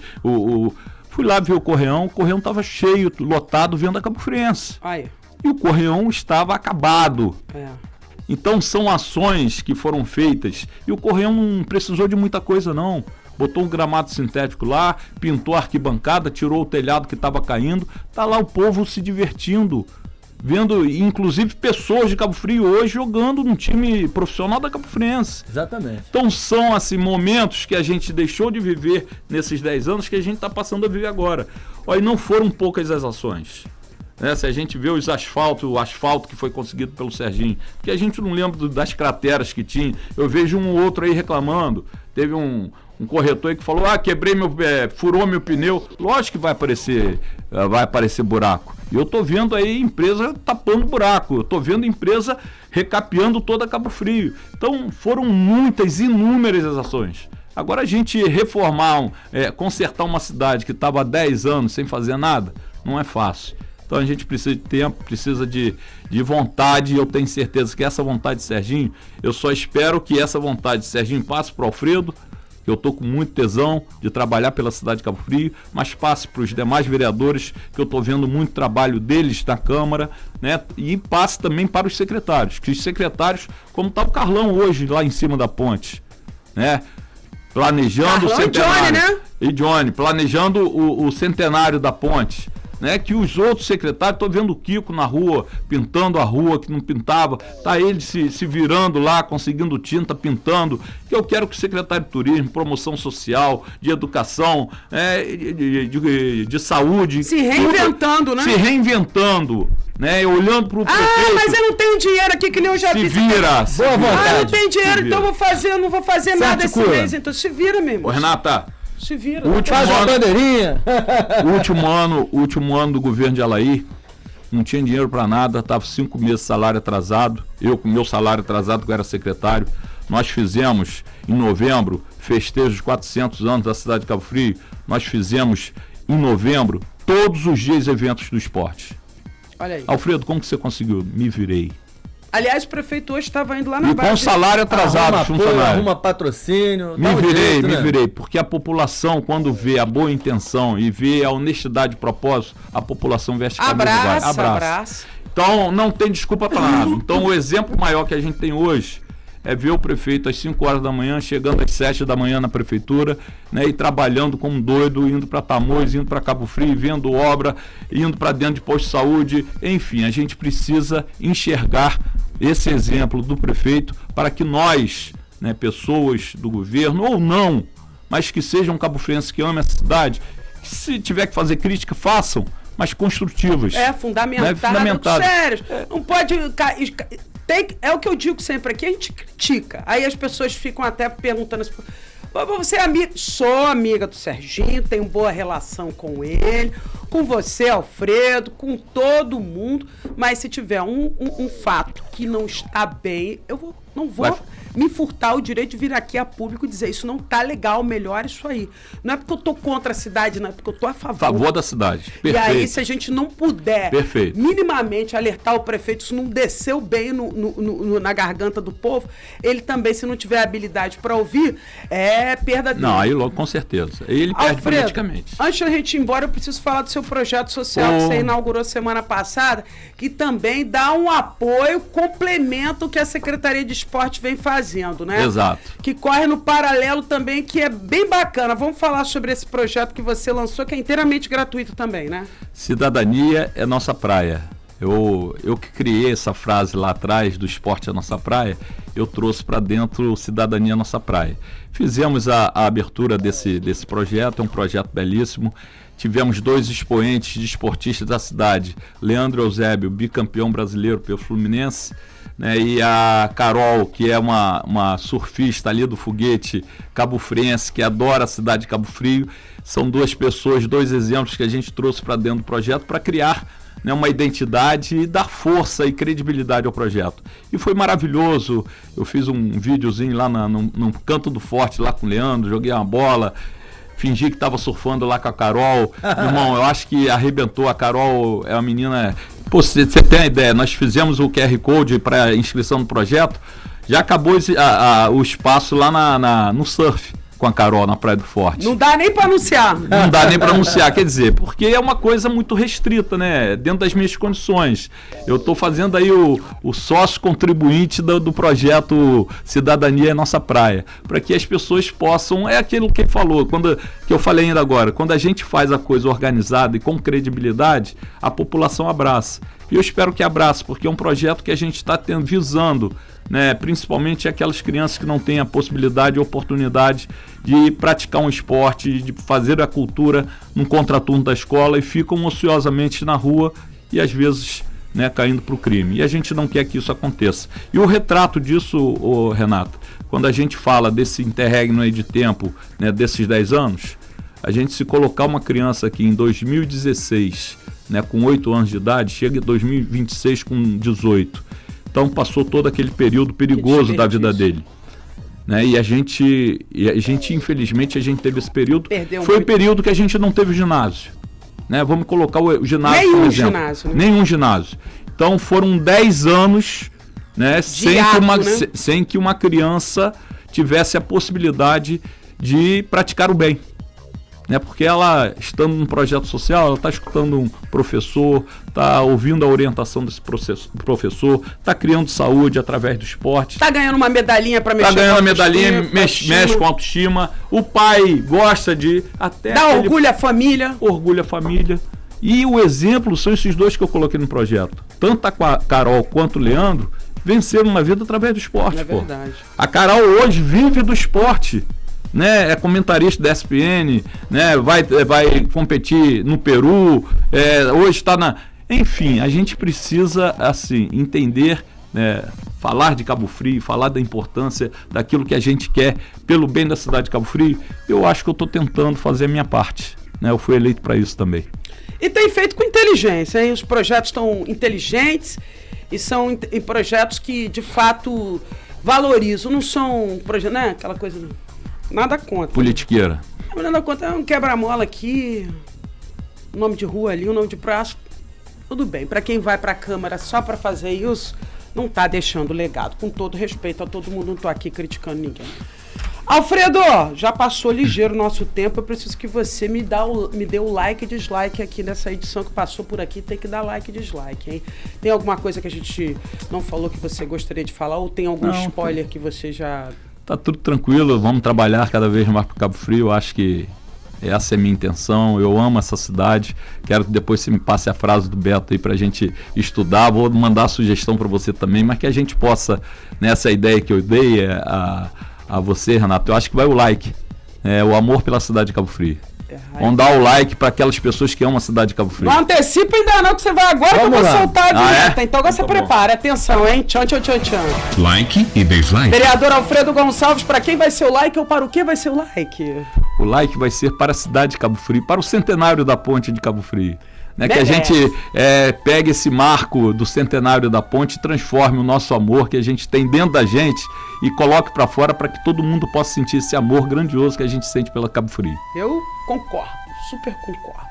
fui lá ver o Correão estava cheio, lotado, vendo a Cabo Friense. Aí. E o Correão estava acabado. Então são ações que foram feitas. E o Correão não precisou de muita coisa, não. Botou um gramado sintético lá, pintou a arquibancada, tirou o telhado que estava caindo. Tá lá o povo se divertindo. Vendo, inclusive, pessoas de Cabo Frio hoje jogando num time profissional da Cabo Friense. Exatamente. Então são assim, momentos que a gente deixou de viver nesses 10 anos que a gente está passando a viver agora. Olha, e não foram poucas as ações. Se a gente vê o asfalto que foi conseguido pelo Serginho, porque a gente não lembra das crateras que tinha, eu vejo um ou outro aí reclamando, teve um um corretor aí que falou, quebrei furou meu pneu. Lógico que vai aparecer buraco. E eu tô vendo aí empresa tapando buraco, eu tô vendo empresa recapeando toda Cabo Frio. Então foram inúmeras as ações. Agora a gente reformar, consertar uma cidade que estava há 10 anos sem fazer nada, não é fácil. Então a gente precisa de tempo, precisa de vontade, e eu tenho certeza que essa vontade de Serginho, eu só espero que essa vontade de Serginho passe para o Alfredo, que eu estou com muito tesão de trabalhar pela cidade de Cabo Frio, mas passe para os demais vereadores, que eu estou vendo muito trabalho deles na Câmara, né? E passe também para os secretários, que os secretários, como está o Carlão hoje lá em cima da ponte, né? Planejando Carlão o centenário. E Johnny, né? E Johnny, planejando o centenário da ponte. Né, que os outros secretários, estou vendo o Kiko na rua, pintando a rua que não pintava, tá ele se virando lá, conseguindo tinta, pintando, que eu quero que o secretário de turismo, promoção social, de educação, de saúde... Se reinventando, né? Se reinventando, né, olhando para o prefeito... mas eu não tenho dinheiro aqui, que nem eu já vi. Se vira. Boa vontade. Eu não tenho dinheiro, então eu não vou fazer nada esse mês, então se vira mesmo. Ô, Renata... Se vira. Faz uma bandeirinha. O último ano do governo de Alair, não tinha dinheiro para nada, estava 5 meses de salário atrasado. Eu com meu salário atrasado, que eu era secretário. Nós fizemos, em novembro, festejo de 400 anos da cidade de Cabo Frio. Nós fizemos, em novembro, todos os dias eventos do esporte. Olha aí. Alfredo, como que você conseguiu? Me virei. Aliás, o prefeito hoje estava indo lá na E com salário atrasado, funcionário. Arruma patrocínio. Me virei, porque a população, quando vê a boa intenção e vê a honestidade de propósito, a população veste a camisa e vai. Abraça. Então, não tem desculpa para nada. Então, o exemplo maior que a gente tem hoje é ver o prefeito às 5 horas da manhã, chegando às 7 da manhã na prefeitura, né, e trabalhando como doido, indo para Tamoios, indo para Cabo Frio, vendo obra, indo para dentro de posto de saúde. Enfim, a gente precisa enxergar esse exemplo do prefeito para que nós, né, pessoas do governo ou não, mas que sejam cabofrienses que amem a cidade, que se tiver que fazer crítica, façam, mas construtivas. Fundamentado. Sério. Não pode... É o que eu digo sempre aqui, a gente critica. Aí as pessoas ficam até perguntando assim, você é amiga? Sou amiga do Serginho, tenho boa relação com ele, com você, Alfredo, com todo mundo, mas se tiver um fato que não está bem, eu não vou me furtar o direito de vir aqui a público e dizer isso não tá legal, melhor isso aí. Não é porque eu tô contra a cidade, não é porque eu tô a favor da cidade. Perfeito. E aí, se a gente não puder minimamente alertar o prefeito, isso não desceu bem na garganta do povo, ele também, se não tiver habilidade para ouvir, é perda dele. Não, aí logo com certeza. Ele perde politicamente. Antes da gente ir embora, eu preciso falar do seu projeto social que você inaugurou semana passada, que também dá um apoio, complementa o que a Secretaria de Esporte vem fazendo, né? Exato. Que corre no paralelo também, que é bem bacana. Vamos falar sobre esse projeto que você lançou, que é inteiramente gratuito também, né? Cidadania é nossa praia. Eu que criei essa frase lá atrás, do esporte é nossa praia, eu trouxe para dentro Cidadania é nossa praia. Fizemos a abertura desse projeto, é um projeto belíssimo. Tivemos 2 expoentes de esportistas da cidade, Leandro Eusébio, bicampeão brasileiro pelo Fluminense, né, e a Carol, que é uma surfista ali do foguete cabofriense, que adora a cidade de Cabo Frio. São 2 pessoas, 2 exemplos que a gente trouxe para dentro do projeto para criar, né, uma identidade e dar força e credibilidade ao projeto. E foi maravilhoso. Eu fiz um videozinho lá no Canto do Forte, lá com o Leandro, joguei uma bola, fingi que estava surfando lá com a Carol. Irmão, eu acho que arrebentou. A Carol é uma menina... Pô, você tem a ideia, nós fizemos o QR Code para inscrição no projeto, já acabou o espaço lá no surf com a Carol na Praia do Forte. Não dá nem para anunciar. Não dá nem para anunciar, quer dizer, porque é uma coisa muito restrita, né? Dentro das minhas condições. Eu estou fazendo aí o sócio contribuinte do projeto Cidadania é Nossa Praia, para que as pessoas possam, é aquilo que ele falou, que eu falei ainda agora, quando a gente faz a coisa organizada e com credibilidade, a população abraça. E eu espero que abrace, porque é um projeto que a gente está visando, né, principalmente aquelas crianças que não têm a possibilidade e oportunidade de praticar um esporte, de fazer a cultura num contraturno da escola e ficam ociosamente na rua e às vezes né, caindo para o crime. E a gente não quer que isso aconteça. E o retrato disso, Renato, quando a gente fala desse interregno aí de tempo, né, desses 10 anos, a gente se colocar uma criança aqui em 2016, né, com 8 anos de idade, chega em 2026 com 18. Então passou todo aquele período perigoso da vida dele. Né? E a gente, infelizmente, a gente teve esse período. Foi o período que a gente não teve ginásio. Né? Vamos colocar o ginásio como exemplo. Nenhum ginásio. Então foram 10 anos, né, sem que uma criança tivesse a possibilidade de praticar o bem. Né? Porque ela, estando num projeto social, ela está escutando um professor, está ouvindo a orientação desse professor, está criando saúde através do esporte. Está ganhando uma medalhinha para mexer com a autoestima. Está ganhando uma medalhinha, mexe com a autoestima. O pai gosta de... Dá orgulho à família. Orgulho à família. E o exemplo são esses dois que eu coloquei no projeto. Tanto a Carol quanto o Leandro venceram na vida através do esporte. É verdade. A Carol hoje vive do esporte. Né, é comentarista da ESPN, né, vai competir no Peru, hoje está na... Enfim, a gente precisa assim, entender, né, falar de Cabo Frio, falar da importância daquilo que a gente quer pelo bem da cidade de Cabo Frio. Eu acho que eu estou tentando fazer a minha parte. Né, eu fui eleito para isso também. E tem feito com inteligência, hein? Os projetos estão inteligentes e são projetos que, de fato, valorizam. Não são projetos, né, aquela coisa... Nada contra. Politiqueira. Nada contra. É um quebra-mola aqui, um nome de rua ali, um nome de praça. Tudo bem. Para quem vai para a Câmara só para fazer isso, não está deixando legado. Com todo respeito a todo mundo, não estou aqui criticando ninguém. Alfredo, já passou ligeiro o nosso tempo. Eu preciso que você me dê o like e dislike aqui nessa edição que passou por aqui. Tem que dar like e dislike, hein? Tem alguma coisa que a gente não falou que você gostaria de falar? Ou tem algum spoiler que você já... Tá tudo tranquilo, vamos trabalhar cada vez mais para Cabo Frio. Eu acho que essa é a minha intenção. Eu amo essa cidade. Quero que depois você me passe a frase do Beto aí para a gente estudar. Vou mandar a sugestão para você também, mas que a gente possa, nessa ideia que eu dei a você, Renato, eu acho que vai o like. O amor pela cidade de Cabo Frio. Vamos dar o like para aquelas pessoas que amam a cidade de Cabo Frio. Não antecipa ainda não, que você vai agora. Vamos que eu vou soltar a vinheta. Então agora você prepara. Atenção, hein? Tchan, tchan, tchan, tchan. Like e dislike. Vereador Alfredo Gonçalves, para quem vai ser o like ou para o que vai ser o like? O like vai ser para a cidade de Cabo Frio, para o centenário da ponte de Cabo Frio. Né, que a gente pegue esse marco do centenário da ponte e transforme o nosso amor que a gente tem dentro da gente e coloque para fora para que todo mundo possa sentir esse amor grandioso que a gente sente pela Cabo Frio. Eu concordo, super concordo.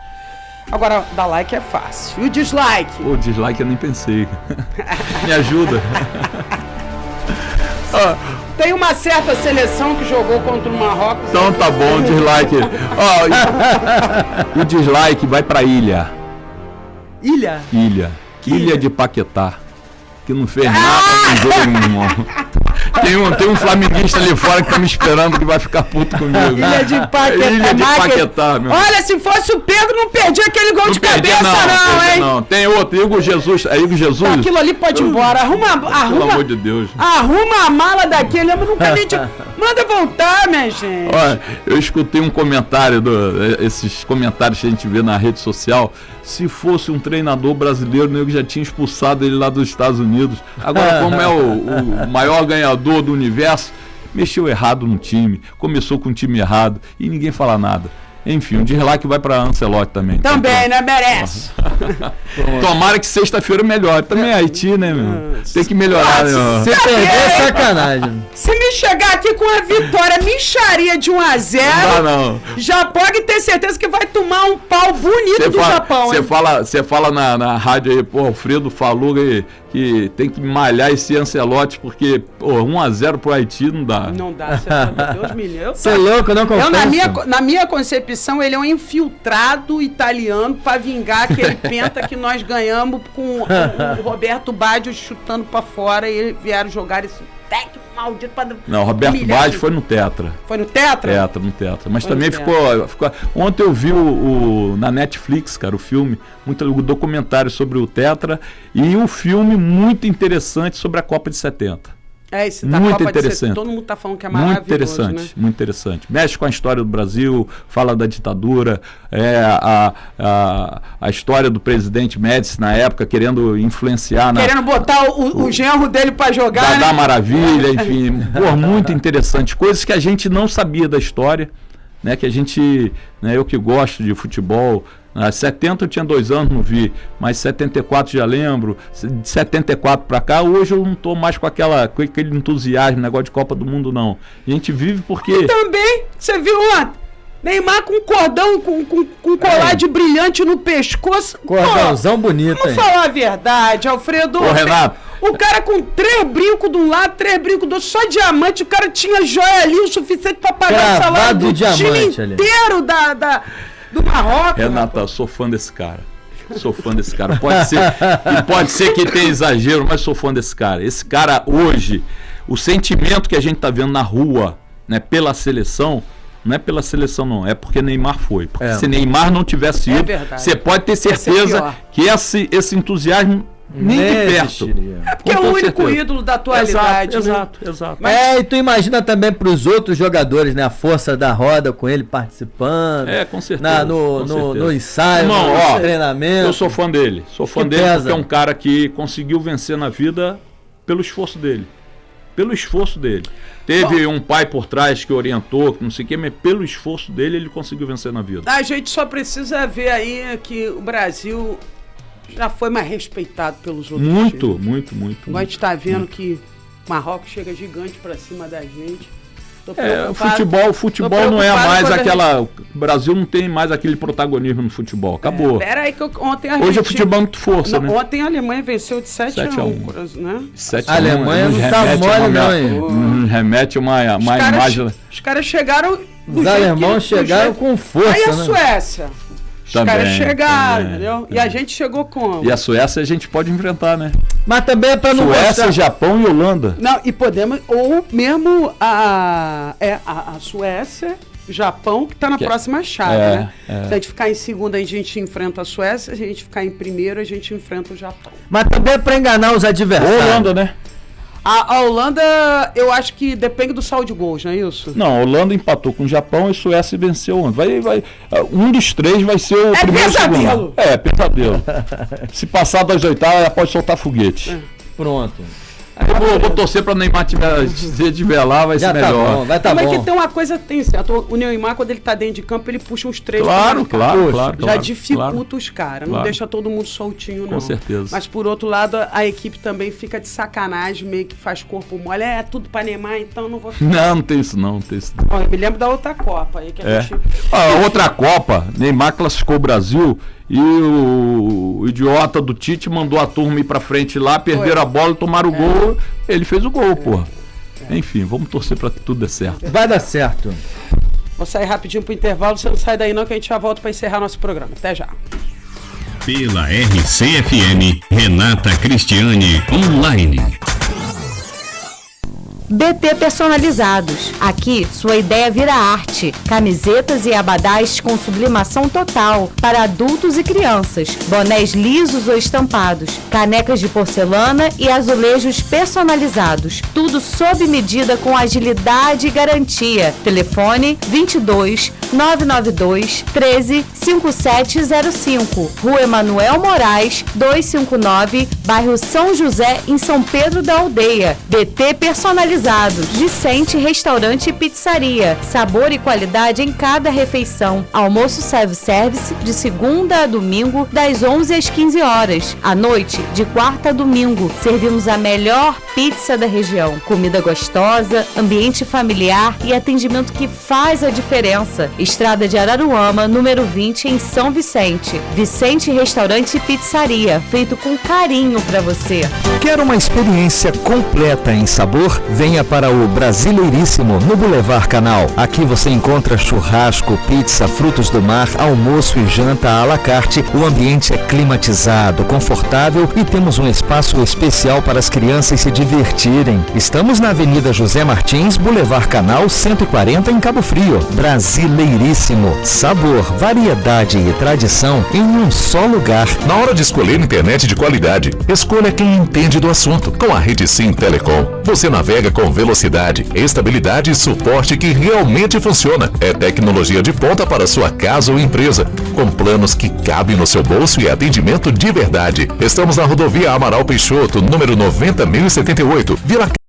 Agora, dar like é fácil. E o dislike? O dislike eu nem pensei. Me ajuda. Tem uma certa seleção que jogou contra o Marrocos. Então tá bom, dislike. O dislike vai pra ilha. Ilha? Ilha de Paquetá. Que não fez nada, não jogo nenhum. Tem um flamenguista ali fora que tá me esperando que vai ficar puto comigo. Ilha de Paquetá. Ilha de Paquetá, meu. Olha, se fosse o Pedro, não perdia aquele gol de cabeça, hein? Não, tem outro. Igor Jesus. Aquilo ali pode ir embora. Arruma. Pelo amor de Deus. Arruma a mala daquele. Eu nunca nem manda voltar, minha gente. Olha, eu escutei um comentário, esses comentários que a gente vê na rede social. Se fosse um treinador brasileiro, o nego já tinha expulsado ele lá dos Estados Unidos. Agora, como é o maior ganhador do universo, mexeu errado no time, começou com um time errado e ninguém fala nada. Enfim, um dislike vai para Ancelotti também. Também, né? Merece. Tomara que sexta-feira melhore. Também é Haiti, né, meu? Tem que melhorar, né? Você perder é sacanagem. Se me chegar aqui com a vitória, micharia de 1-0, não. Já pode ter certeza que vai tomar um pau bonito do Japão. Você fala na rádio aí, pô, Alfredo falou que tem que malhar esse Ancelotti, porque, pô, 1-0 pro Haiti não dá. Não dá, Deus me livre. Você é louco, não confesso. Na minha concepção, ele é um infiltrado italiano para vingar aquele penta que nós ganhamos com o Roberto Baggio chutando para fora e vieram jogar esse técnico maldito para... Não, o Roberto Baggio foi no Tetra. Foi no Tetra? No Tetra. Mas foi também ficou... Ontem eu vi na Netflix, cara, o filme, o documentário sobre o Tetra e um filme muito interessante sobre a Copa de 70. Esse da muito Copa interessante. Todo mundo tá falando que é maravilhoso, muito interessante, né? Muito interessante. Mexe com a história do Brasil, fala da ditadura, a história do presidente Médici na época, querendo influenciar... Querendo botar o genro dele para jogar, da Maravilha, enfim. Pô, muito interessante. Coisas que a gente não sabia da história, né? Que a gente... Né, eu que gosto de futebol... 70 eu tinha 2 anos, não vi, mas 74 já lembro, de 74 para cá, hoje eu não tô mais com aquele entusiasmo, negócio de Copa do Mundo, não. A gente vive porque... E também, você viu ontem, Neymar com cordão, com colar de brilhante no pescoço. Cordãozão bonito, hein? Vamos falar a verdade, Alfredo. Ô, Renato. O cara com 3 brincos de um lado, 3 brincos do outro, só diamante, o cara tinha joia ali o suficiente para pagar o salário do time inteiro do Marrocos. Renata, eu sou fã desse cara. Pode ser que tenha exagero, mas sou fã desse cara. Esse cara hoje, o sentimento que a gente tá vendo na rua, né, pela seleção, não é pela seleção não, é porque Neymar foi. Porque se Neymar não tivesse ido, você pode ter certeza que esse entusiasmo nem de perto. É porque é o único ídolo da atualidade. Exato. E tu imagina também para os outros jogadores, né? A força da roda com ele participando. Com certeza. No ensaio, no treinamento. Eu sou fã dele. Porque é um cara que conseguiu vencer na vida pelo esforço dele. Teve um pai por trás que orientou, não sei o que, mas pelo esforço dele ele conseguiu vencer na vida. A gente só precisa ver aí que o Brasil já foi mais respeitado pelos outros times. Muito. A gente está vendo que Marrocos chega gigante para cima da gente. O futebol não é mais aquela... O Brasil não tem mais aquele protagonismo no futebol. Acabou. Peraí que ontem Hoje o futebol é muito força, né? Ontem a Alemanha venceu de 7-1, né? 7-1. A Alemanha não tá mole não, hein? Nos remete uma imagem... Os caras chegaram... Os alemães chegaram com força, aí a né? Suécia... Os caras chegaram, entendeu? E a gente chegou como? E a Suécia a gente pode enfrentar, né? Mas também é pra não Suécia, Japão e Holanda. Não, e podemos... Ou mesmo a Suécia, Japão, que tá na próxima chave, né? Se a gente ficar em segundo, a gente enfrenta a Suécia. Se a gente ficar em primeiro, a gente enfrenta o Japão. Mas também é pra enganar os adversários. Holanda, né? A Holanda, eu acho que depende do saldo de gols, não é isso? Não, a Holanda empatou com o Japão e a Suécia venceu ontem. Um dos 3 vai ser o primeiro. Pesadelo! Pesadelo. Se passar das oitavas, ela pode soltar foguete. Pronto. Eu vou torcer para o Neymar tiver lá, vai ser melhor. Bom, vai tá bom. Mas que tem uma coisa, tem certo. O Neymar, quando ele tá dentro de campo, ele puxa uns 3. Claro. Já dificulta os caras, não deixa todo mundo soltinho, não. Com certeza. Mas por outro lado, a equipe também fica de sacanagem, meio que faz corpo mole. É tudo para Neymar, então não vou ficar. Não tem isso não, Ó, eu me lembro da outra Copa aí que a gente... A outra Copa, Neymar classificou o Brasil e o idiota do Tite mandou a turma ir pra frente lá, perderam a bola, tomaram o gol, ele fez o gol, pô. Enfim, vamos torcer pra que tudo dê certo. Vai dar certo. Vou sair rapidinho pro intervalo, você não sai daí não, que a gente já volta pra encerrar nosso programa. Até já. Pela RCFM, Renata Cristiane Online. BT Personalizados. Aqui, sua ideia vira arte. Camisetas e abadás com sublimação total para adultos e crianças. Bonés lisos ou estampados. Canecas de porcelana e azulejos personalizados. Tudo sob medida com agilidade e garantia. Telefone 22 992 13 5705. Rua Emanuel Moraes, 259, bairro São José, em São Pedro da Aldeia. BT Personalizados. Vicente Restaurante e Pizzaria. Sabor e qualidade em cada refeição. Almoço self-service de segunda a domingo, das 11 às 15 horas. À noite, de quarta a domingo, servimos a melhor pizza da região. Comida gostosa, ambiente familiar e atendimento que faz a diferença. Estrada de Araruama, número 20, em São Vicente. Vicente Restaurante e Pizzaria, feito com carinho para você. Quer uma experiência completa em sabor? Venha para o Brasileiríssimo, no Boulevard Canal. Aqui você encontra churrasco, pizza, frutos do mar, almoço e janta à la carte. O ambiente é climatizado, confortável e temos um espaço especial para as crianças se divertirem. Estamos na Avenida José Martins, Boulevard Canal 140, em Cabo Frio. Brasileiríssimo. Brasileiríssimo. Sabor, variedade e tradição em um só lugar. Na hora de escolher internet de qualidade, escolha quem entende do assunto. Com a Rede Sim Telecom, você navega com velocidade, estabilidade e suporte que realmente funciona. É tecnologia de ponta para sua casa ou empresa, com planos que cabem no seu bolso e atendimento de verdade. Estamos na rodovia Amaral Peixoto, número 90.078, Vila